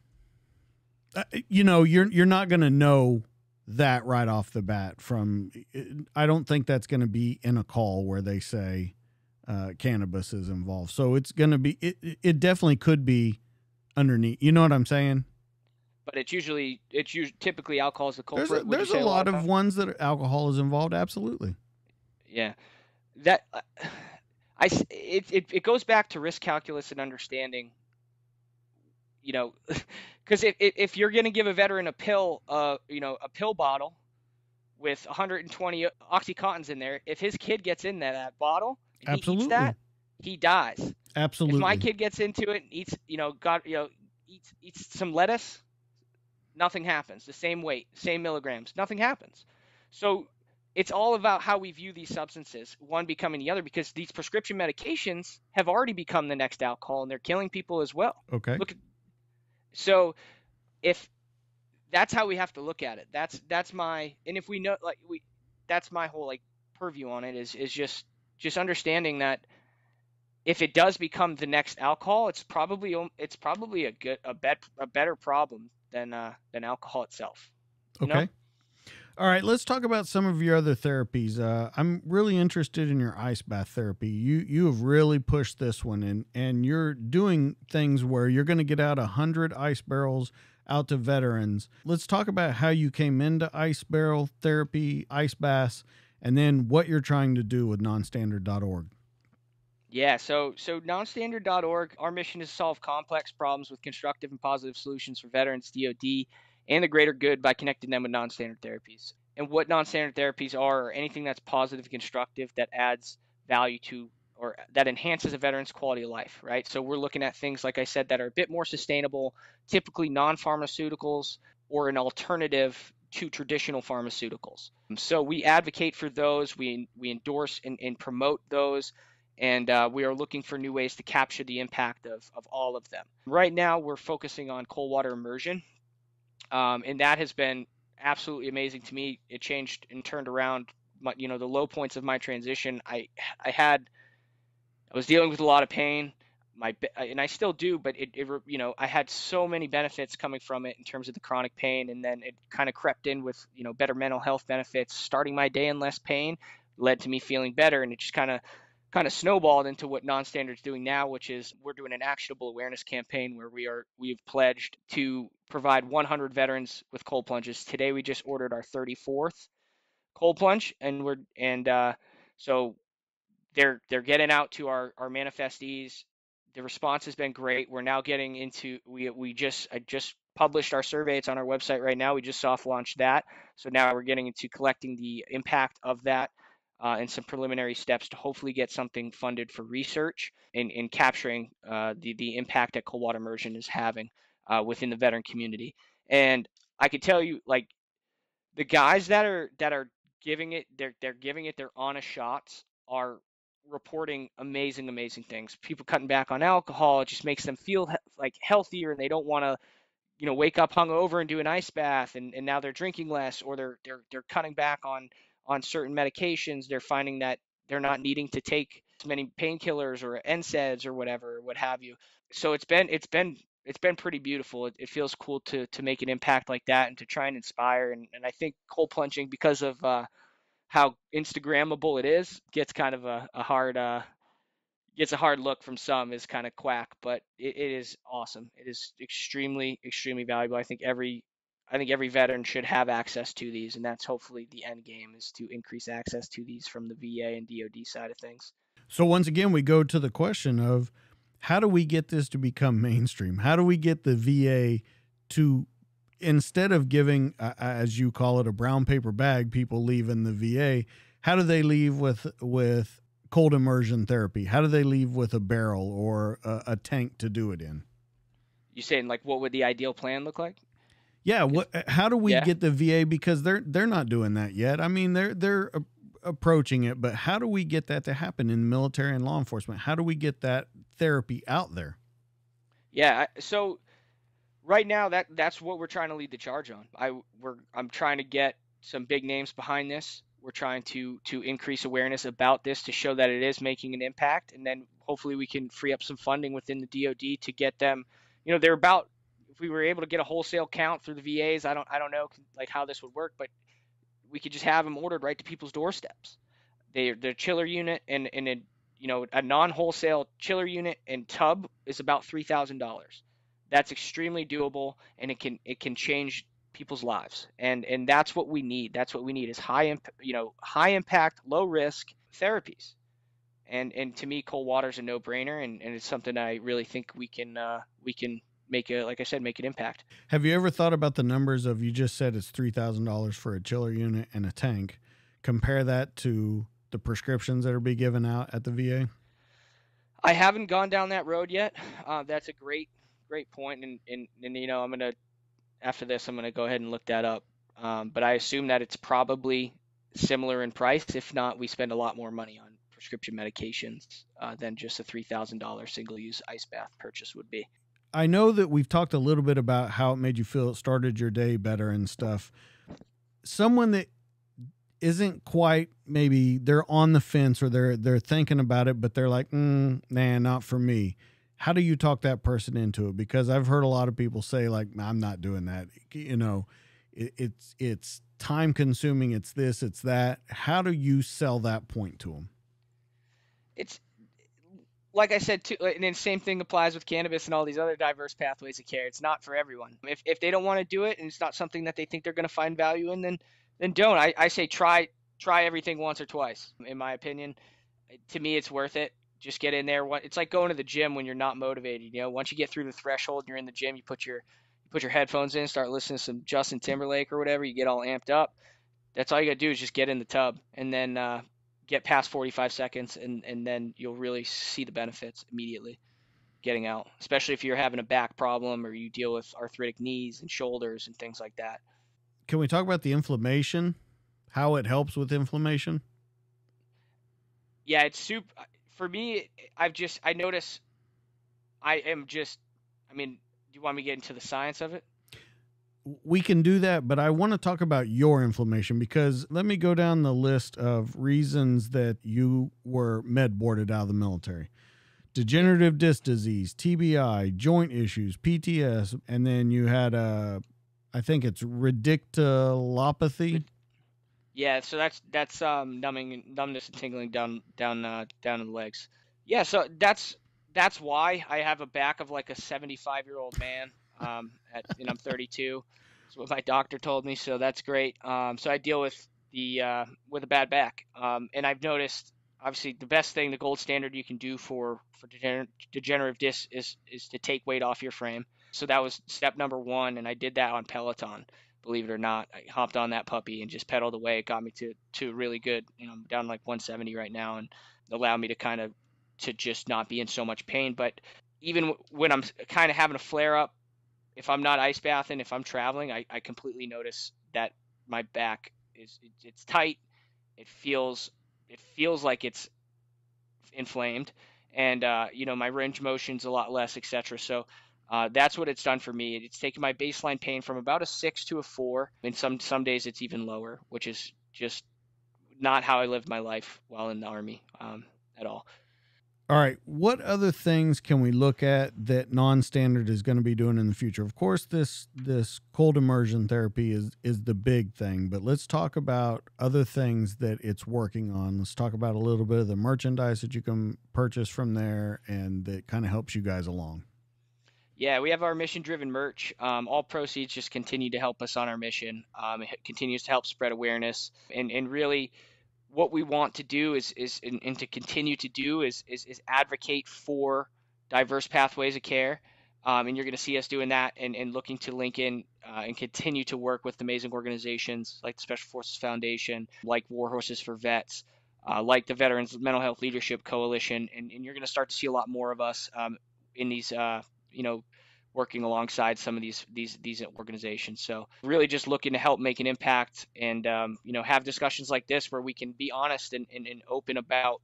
You're not going to know that right off the bat from, I don't think that's going to be in a call where they say cannabis is involved. So it's going to be, it definitely could be underneath. You know what I'm saying? But it's usually typically alcohol is the culprit. There's a lot of ones that alcohol is involved. Absolutely. Yeah. That it goes back to risk calculus and understanding, because if you're going to give a veteran a pill bottle with 120 Oxycontins in there, if his kid gets in that bottle and he eats that, he dies. Absolutely. If my kid gets into it and eats, eats some lettuce, nothing happens. The same weight, same milligrams, nothing happens. So it's all about how we view these substances, one becoming the other, because these prescription medications have already become the next alcohol and they're killing people as well. Okay. So if that's how we have to look at it, that's my, and if we know, that's my whole purview on it is just understanding that if it does become the next alcohol, it's probably a better problem than alcohol itself. Okay. All right, let's talk about some of your other therapies. I'm really interested in your ice bath therapy. You have really pushed this one, and you're doing things where you're going to get out 100 ice barrels out to veterans. Let's talk about how you came into ice barrel therapy, ice baths, and then what you're trying to do with nonstandard.org. Yeah, so nonstandard.org, our mission is to solve complex problems with constructive and positive solutions for veterans, DoD, and the greater good by connecting them with nonstandard therapies. And what nonstandard therapies are anything that's positive and constructive that adds value to or that enhances a veteran's quality of life, right? So we're looking at things, like I said, that are a bit more sustainable, typically non-pharmaceuticals or an alternative to traditional pharmaceuticals. So we advocate for those, we endorse and promote those, and we are looking for new ways to capture the impact of all of them. Right now, we're focusing on cold water immersion, and that has been absolutely amazing to me. It changed and turned around the low points of my transition. I was dealing with a lot of pain, and I still do, but I had so many benefits coming from it in terms of the chronic pain, and then it kind of crept in with better mental health benefits. Starting my day in less pain led to me feeling better, and it just kind of snowballed into what Nonstandard's doing now, which is we're doing an actionable awareness campaign where we've pledged to provide 100 veterans with cold plunges. Today we just ordered our 34th cold plunge, and so they're getting out to our manifestees. The response has been great. We're now getting into I just published our survey. It's on our website right now. We just soft launched that. So now we're getting into collecting the impact of that and some preliminary steps to hopefully get something funded for research in capturing the impact that cold water immersion is having within the veteran community. And I could tell you, like, the guys that are giving it, they're giving it their honest shots, are reporting amazing things. People cutting back on alcohol, it just makes them feel like healthier, and they don't want to wake up hungover and do an ice bath, and now they're drinking less, or they're cutting back on certain medications. They're finding that they're not needing to take as many painkillers or NSAIDs or whatever, what have you. So it's been pretty beautiful. It feels cool to make an impact like that and to try and inspire. And I think cold plunging, because of how Instagrammable it is, gets kind of a hard look from some, is kind of quack, but it is awesome. It is extremely valuable. I think every veteran should have access to these, and that's hopefully the end game, is to increase access to these from the VA and DoD side of things. So once again, we go to the question of how do we get this to become mainstream? How do we get the VA to, instead of giving, as you call it, a brown paper bag, people leave in the VA, how do they leave with cold immersion therapy? How do they leave with a barrel or a tank to do it in? You saying, like, what would the ideal plan look like? Yeah. How do we get the VA, because they're not doing that yet. I mean, they're approaching it, but how do we get that to happen in military and law enforcement? How do we get that therapy out there? Yeah. So right now, that's what we're trying to lead the charge on. I'm trying to get some big names behind this. We're trying to increase awareness about this, to show that it is making an impact, and then hopefully we can free up some funding within the DoD to get them. They're about, if we were able to get a wholesale count through the VAs, I don't know like how this would work, but we could just have them ordered right to people's doorsteps. Their chiller unit and a non-wholesale chiller unit and tub is about $3,000. That's extremely doable, and it can change people's lives, and that's what we need. That's what we need, is high impact, low risk therapies. And to me, cold water is a no-brainer, and it's something I really think we can make like I said, make an impact. Have you ever thought about the numbers of, you just said it's $3,000 for a chiller unit and a tank? Compare that to the prescriptions that are being given out at the VA. I haven't gone down that road yet. That's a great point, and I'm gonna, after this, I'm gonna go ahead and look that up. But I assume that it's probably similar in price. If not, we spend a lot more money on prescription medications than just a $3,000 single-use ice bath purchase would be. I know that we've talked a little bit about how it made you feel, it started your day better and stuff. Someone that isn't quite, maybe they're on the fence, or they're thinking about it, but they're like, nah, not for me. How do you talk that person into it? Because I've heard a lot of people say, like, I'm not doing that. It's time consuming, it's this, it's that. How do you sell that point to them? It's like I said too, and then same thing applies with cannabis and all these other diverse pathways of care. It's not for everyone. If they don't want to do it and it's not something that they think they're going to find value in, then don't. I say try everything once or twice. In my opinion, to me, it's worth it. Just get in there. It's like going to the gym when you're not motivated. Once you get through the threshold, and you're in the gym. You put your headphones in, start listening to some Justin Timberlake or whatever. You get all amped up. That's all you got to do is just get in the tub, and then get past 45 seconds, and then you'll really see the benefits immediately getting out, especially if you're having a back problem or you deal with arthritic knees and shoulders and things like that. Can we talk about the inflammation, how it helps with inflammation? Yeah, it's super. For me, I notice I mean, do you want me to get into the science of it? We can do that, but I want to talk about your inflammation, because let me go down the list of reasons that you were med boarded out of the military. Degenerative disc disease, TBI, joint issues, PTS, and then you had I think it's radiculopathy. Yeah, so that's numbness and tingling down in the legs. Yeah, so that's why I have a back of like a 75-year-old man. And I'm 32. That's what my doctor told me, so that's great. So I deal with a bad back. And I've noticed, obviously, the best thing, the gold standard you can do for degenerative disc is to take weight off your frame. So that was step number one, and I did that on Peloton. Believe it or not, I hopped on that puppy and just pedaled away. It got me to really good. I'm down like 170 right now, and allowed me to just not be in so much pain. But even when I'm kind of having a flare up, if I'm not ice bathing, if I'm traveling, I completely notice that my back it's tight. It feels like it's inflamed, and my range of motion's a lot less, etc. So that's what it's done for me. It's taken my baseline pain from about a 6 to a 4, and some days it's even lower, which is just not how I lived my life while in the Army at all. All right. What other things can we look at that Nonstandard is going to be doing in the future? Of course, this cold immersion therapy is the big thing, but let's talk about other things that it's working on. Let's talk about a little bit of the merchandise that you can purchase from there and that kind of helps you guys along. Yeah, we have our mission-driven merch. All proceeds just continue to help us on our mission. It continues to help spread awareness, and really, what we want to do is to continue to do is advocate for diverse pathways of care. And you're going to see us doing that and looking to link in and continue to work with amazing organizations like the Special Forces Foundation, like War Horses for Vets, like the Veterans Mental Health Leadership Coalition. And you're going to start to see a lot more of us in these, working alongside some of these organizations. So really just looking to help make an impact and, have discussions like this where we can be honest and open about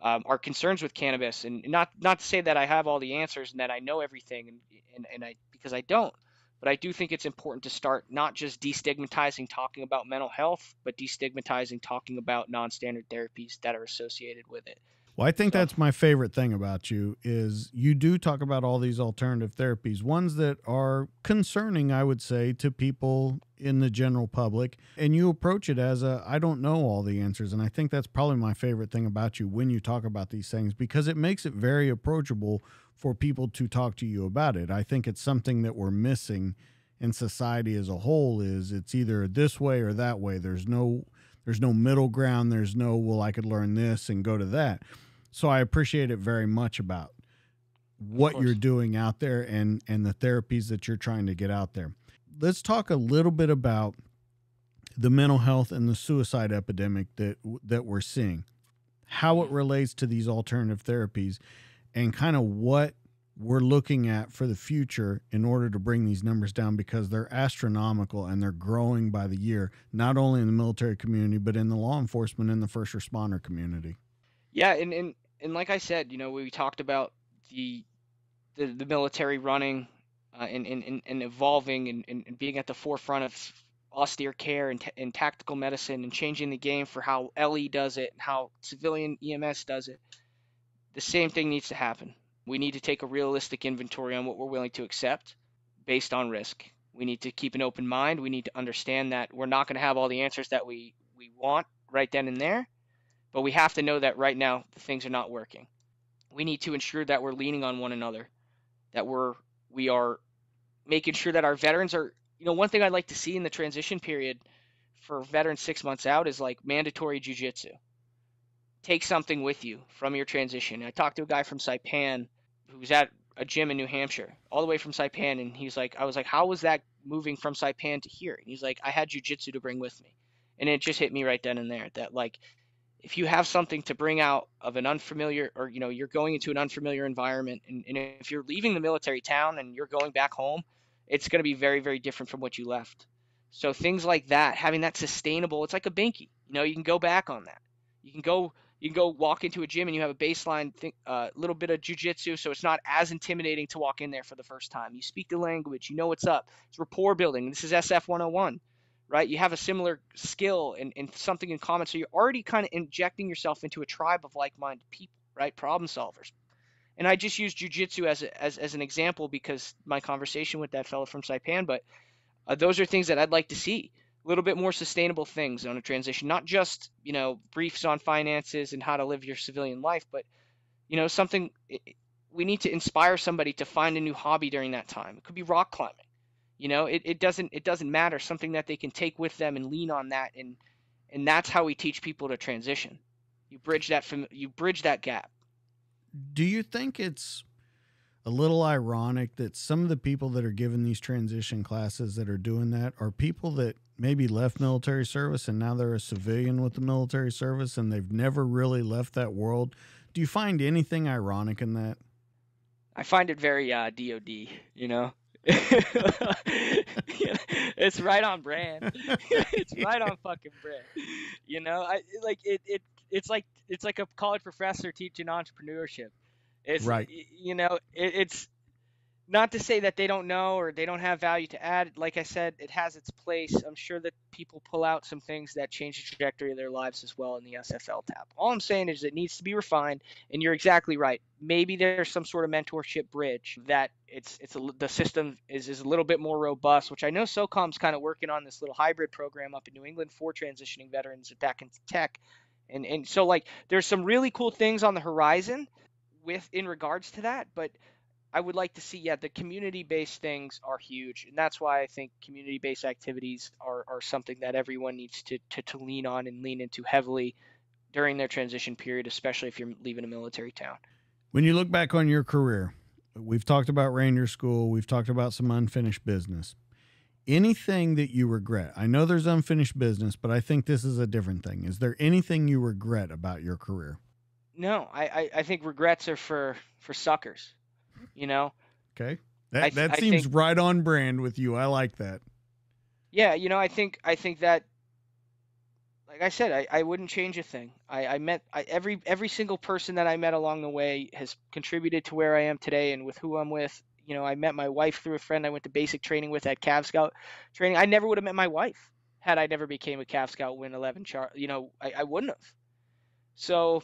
our concerns with cannabis, and not to say that I have all the answers and that I know everything, and because I don't, but I do think it's important to start not just destigmatizing talking about mental health, but destigmatizing talking about non-standard therapies that are associated with it. Well, I think that's my favorite thing about you is you do talk about all these alternative therapies, ones that are concerning, I would say, to people in the general public. And you approach it as I don't know all the answers. And I think that's probably my favorite thing about you when you talk about these things, because it makes it very approachable for people to talk to you about it. I think it's something that we're missing in society as a whole is it's either this way or that way. There's no middle ground. There's no, well, I could learn this and go to that. So I appreciate it very much about what you're doing out there and the therapies that you're trying to get out there. Let's talk a little bit about the mental health and the suicide epidemic that we're seeing, how it relates to these alternative therapies, and kind of what we're looking at for the future in order to bring these numbers down, because they're astronomical and they're growing by the year, not only in the military community, but in the law enforcement and the first responder community. Yeah. And like I said, we talked about the military running and evolving and being at the forefront of austere care and tactical medicine and changing the game for how LE does it and how civilian EMS does it. The same thing needs to happen. We need to take a realistic inventory on what we're willing to accept based on risk. We need to keep an open mind. We need to understand that we're not going to have all the answers that we want right then and there, but we have to know that right now things are not working. We need to ensure that we're leaning on one another, that we are making sure that our veterans are, one thing I'd like to see in the transition period for veterans 6 months out is like mandatory jujitsu. Take something with you from your transition. I talked to a guy from Saipan who was at a gym in New Hampshire, all the way from Saipan, and he's like, I was like, how was that moving from Saipan to here? And he's like, I had jujitsu to bring with me. And it just hit me right then and there that, like, if you have something to bring out of an unfamiliar, or you're going into an unfamiliar environment, and if you're leaving the military town and you're going back home, it's going to be very, very different from what you left. So things like that, having that sustainable, it's like a binky. You can go back on that. You can go walk into a gym and you have a baseline little bit of jujitsu, so it's not as intimidating to walk in there for the first time. You speak the language, you know what's up. It's rapport building. This is SF 101, right? You have a similar skill and something in common, so you're already kind of injecting yourself into a tribe of like-minded people, right? Problem solvers. And I just use jujitsu as an example because my conversation with that fellow from Saipan, but those are things that I'd like to see. A little bit more sustainable things on a transition, not just, briefs on finances and how to live your civilian life, but, something we need to inspire somebody to find a new hobby during that time. It could be rock climbing. It doesn't matter, something that they can take with them and lean on that. And that's how we teach people to transition. You bridge that gap. Do you think it's a little ironic that some of the people that are given these transition classes that are doing that are people that maybe left military service and now they're a civilian with the military service and they've never really left that world? Do you find anything ironic in that? I find it very DOD, It's right on brand. It's right on fucking brand. It's like a college professor teaching entrepreneurship. It's right. It's not to say that they don't know or they don't have value to add. Like I said, it has its place. I'm sure that people pull out some things that change the trajectory of their lives as well in the SFL tab. All I'm saying is it needs to be refined, and you're exactly right. Maybe there's some sort of mentorship bridge that the system is a little bit more robust, which I know SOCOM's kind of working on this little hybrid program up in New England for transitioning veterans back into tech. And so, like, there's some really cool things on the horizon in regards to that, but I would like to see, the community-based things are huge, and that's why I think community-based activities are something that everyone needs to lean on and lean into heavily during their transition period, especially if you're leaving a military town. When you look back on your career, we've talked about Ranger School, we've talked about some unfinished business. Anything that you regret? I know there's unfinished business, but I think this is a different thing. Is there anything you regret about your career? No, I think regrets are for suckers. Okay. That seems right on brand with you. I like that. Yeah. I think that, like I said, I wouldn't change a thing. Every single person that I met along the way has contributed to where I am today and with who I'm with. I met my wife through a friend I went to basic training with at Cav Scout training. I never would have met my wife had I never became a Cav Scout Win 11 char. I wouldn't have. So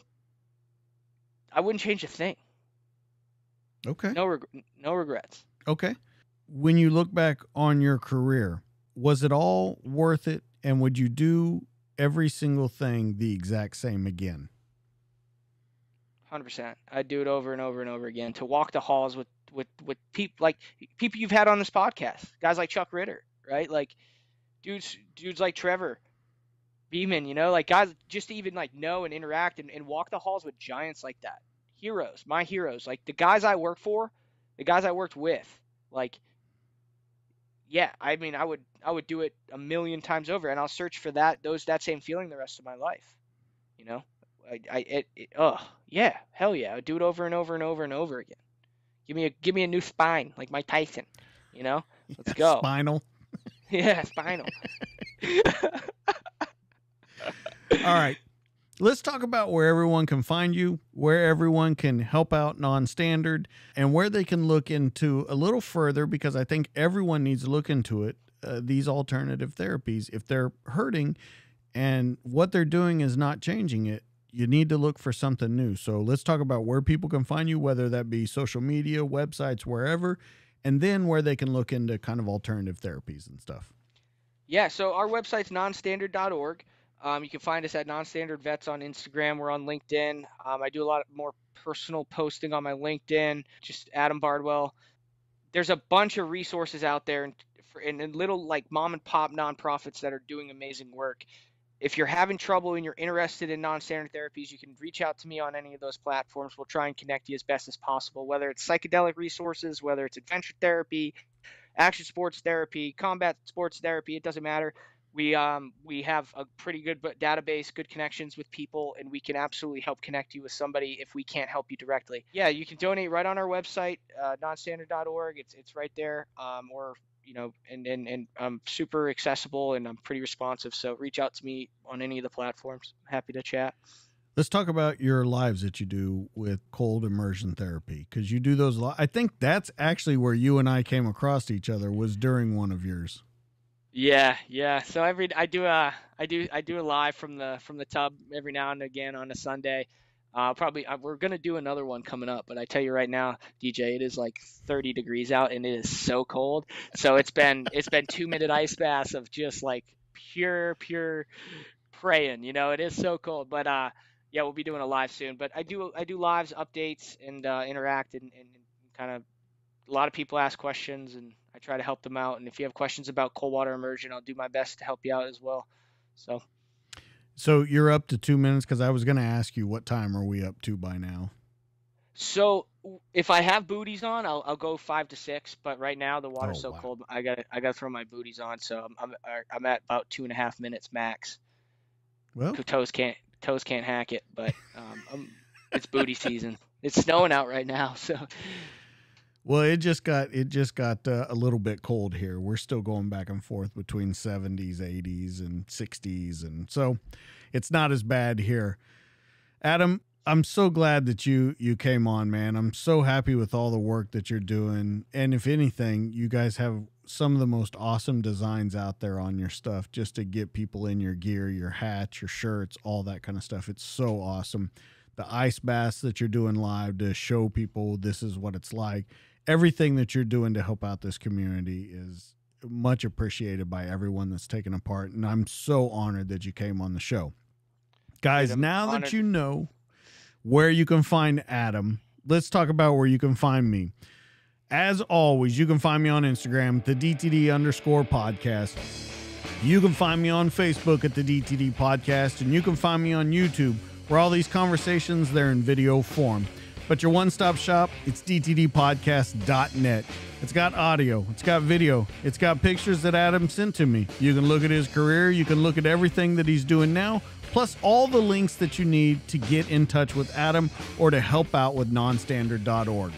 I wouldn't change a thing. Okay. No regrets. Okay. When you look back on your career, was it all worth it? And would you do every single thing the exact same again? 100%. I'd do it over and over and over again, to walk the halls with people like people you've had on this podcast, guys like Chuck Ritter, right? Like dudes like Trevor Beeman, like guys just to even like know and interact and walk the halls with giants like that. Heroes, my heroes, like the guys I work for, the guys I worked with, like, yeah, I mean, I would do it a million times over, and I'll search for that same feeling the rest of my life. Yeah, hell yeah, I'd do it over and over and over and over again. Give me a new spine, like Mike Tyson, let's go. Spinal. Yeah, spinal. All right. Let's talk about where everyone can find you, where everyone can help out Nonstandard, and where they can look into a little further, because I think everyone needs to look into it, these alternative therapies. If they're hurting and what they're doing is not changing it, you need to look for something new. So let's talk about where people can find you, whether that be social media, websites, wherever, and then where they can look into kind of alternative therapies and stuff. Yeah, so our website's nonstandard.org. You can find us at Nonstandard Vets on Instagram. We're on LinkedIn. I do a lot more personal posting on my LinkedIn, just Adam Bardwell. There's a bunch of resources out there and little like mom and pop nonprofits that are doing amazing work. If you're having trouble and you're interested in non-standard therapies, you can reach out to me on any of those platforms. We'll try and connect you as best as possible, whether it's psychedelic resources, whether it's adventure therapy, action sports therapy, combat sports therapy, it doesn't matter. We have a pretty good database, good connections with people, and we can absolutely help connect you with somebody if we can't help you directly. Yeah, you can donate right on our website, nonstandard.org. It's right there. Or and I'm super accessible and I'm pretty responsive. So reach out to me on any of the platforms. I'm happy to chat. Let's talk about your lives that you do with cold immersion therapy, because you do those. I think that's actually where you and I came across each other, was during one of yours. Yeah. So I do a live from the tub every now and again on a Sunday. We're gonna do another one coming up, but I tell you right now, DJ, it is like 30 degrees out and it is so cold. So it's been 2-minute ice baths of just like pure praying. It is so cold, but yeah, we'll be doing a live soon. But I do lives, updates, and interact and kind of, a lot of people ask questions and I try to help them out. And if you have questions about cold water immersion, I'll do my best to help you out as well. So you're up to 2 minutes, because I was going to ask you, what time are we up to by now? So if I have booties on, I'll go 5 to 6. But right now the water's so cold, I gotta throw my booties on. So I'm at about 2.5 minutes max. Well, toes can't hack it, but it's booty season. It's snowing out right now, so. Well, it just got a little bit cold here. We're still going back and forth between 70s, 80s, and 60s, and so it's not as bad here. Adam, I'm so glad that you came on, man. I'm so happy with all the work that you're doing, and if anything, you guys have some of the most awesome designs out there on your stuff, just to get people in your gear, your hats, your shirts, all that kind of stuff. It's so awesome. The ice baths that you're doing live to show people this is what it's like. Everything that you're doing to help out this community is much appreciated by everyone that's taken a part. And I'm so honored that you came on the show. Guys, now that you know where you can find Adam, let's talk about where you can find me. As always, you can find me on Instagram, the DTD_podcast. You can find me on Facebook at the DTD Podcast, and you can find me on YouTube, where all these conversations, they're in video form. But your one-stop shop, it's dtdpodcast.net. It's got audio, it's got video, it's got pictures that Adam sent to me. You can look at his career, you can look at everything that he's doing now, plus all the links that you need to get in touch with Adam or to help out with nonstandard.org.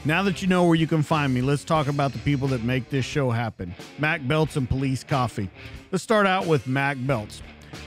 Now that you know where you can find me, let's talk about the people that make this show happen. Mac Belts and Police Coffee. Let's start out with Mac Belts.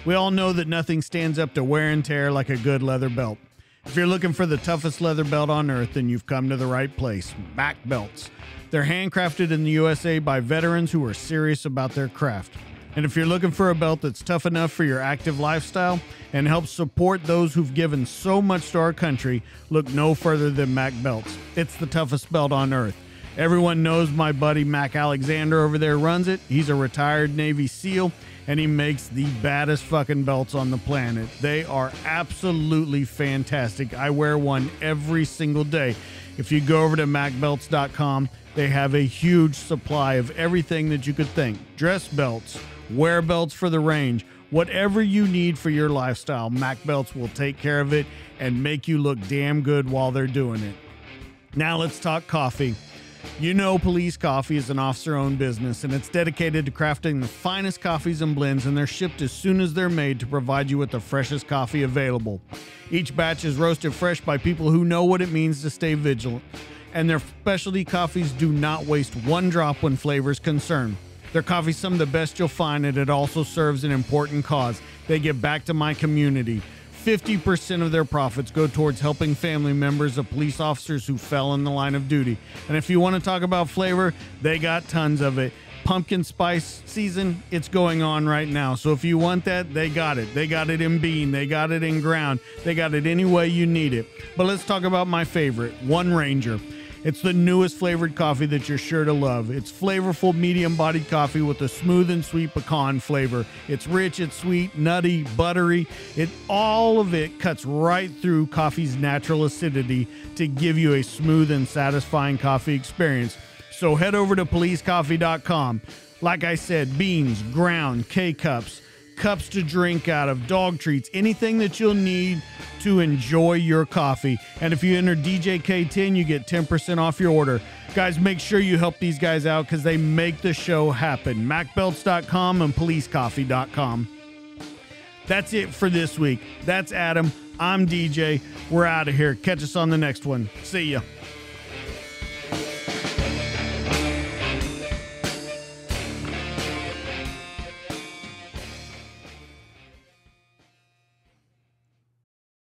We all know that nothing stands up to wear and tear like a good leather belt. If you're looking for the toughest leather belt on earth, then you've come to the right place. Mac Belts. They're handcrafted in the USA by veterans who are serious about their craft. And if you're looking for a belt that's tough enough for your active lifestyle and helps support those who've given so much to our country, look no further than Mac Belts. It's the toughest belt on earth. Everyone knows my buddy Mac Alexander over there runs it. He's a retired Navy SEAL, and he makes the baddest fucking belts on the planet. They are absolutely fantastic. I wear one every single day. If you go over to macbelts.com, they have a huge supply of everything that you could think. Dress belts, wear belts for the range, whatever you need for your lifestyle, Mac Belts will take care of it and make you look damn good while they're doing it. Now let's talk coffee. You know, Police Coffee is an officer-owned business, and it's dedicated to crafting the finest coffees and blends, and they're shipped as soon as they're made to provide you with the freshest coffee available. Each batch is roasted fresh by people who know what it means to stay vigilant, and their specialty coffees do not waste one drop when flavor is concerned. Their coffee's some of the best you'll find, and it also serves an important cause. They give back to my community. 50% of their profits go towards helping family members of police officers who fell in the line of duty. And if you want to talk about flavor, they got tons of it. Pumpkin spice season, it's going on right now. So if you want that, they got it. They got it in bean. They got it in ground. They got it any way you need it. But let's talk about my favorite, One Ranger. It's the newest flavored coffee that you're sure to love. It's flavorful, medium-bodied coffee with a smooth and sweet pecan flavor. It's rich, it's sweet, nutty, buttery. All of it cuts right through coffee's natural acidity to give you a smooth and satisfying coffee experience. So head over to policecoffee.com. Like I said, beans, ground, K-cups, cups to drink out of, dog treats, anything that you'll need to enjoy your coffee. And if you enter DJK10, you get 10% off your order. Guys, make sure you help these guys out because they make the show happen. MacBelts.com and policecoffee.com. That's it for this week. That's Adam. I'm DJ. We're out of here. Catch us on the next one. See ya.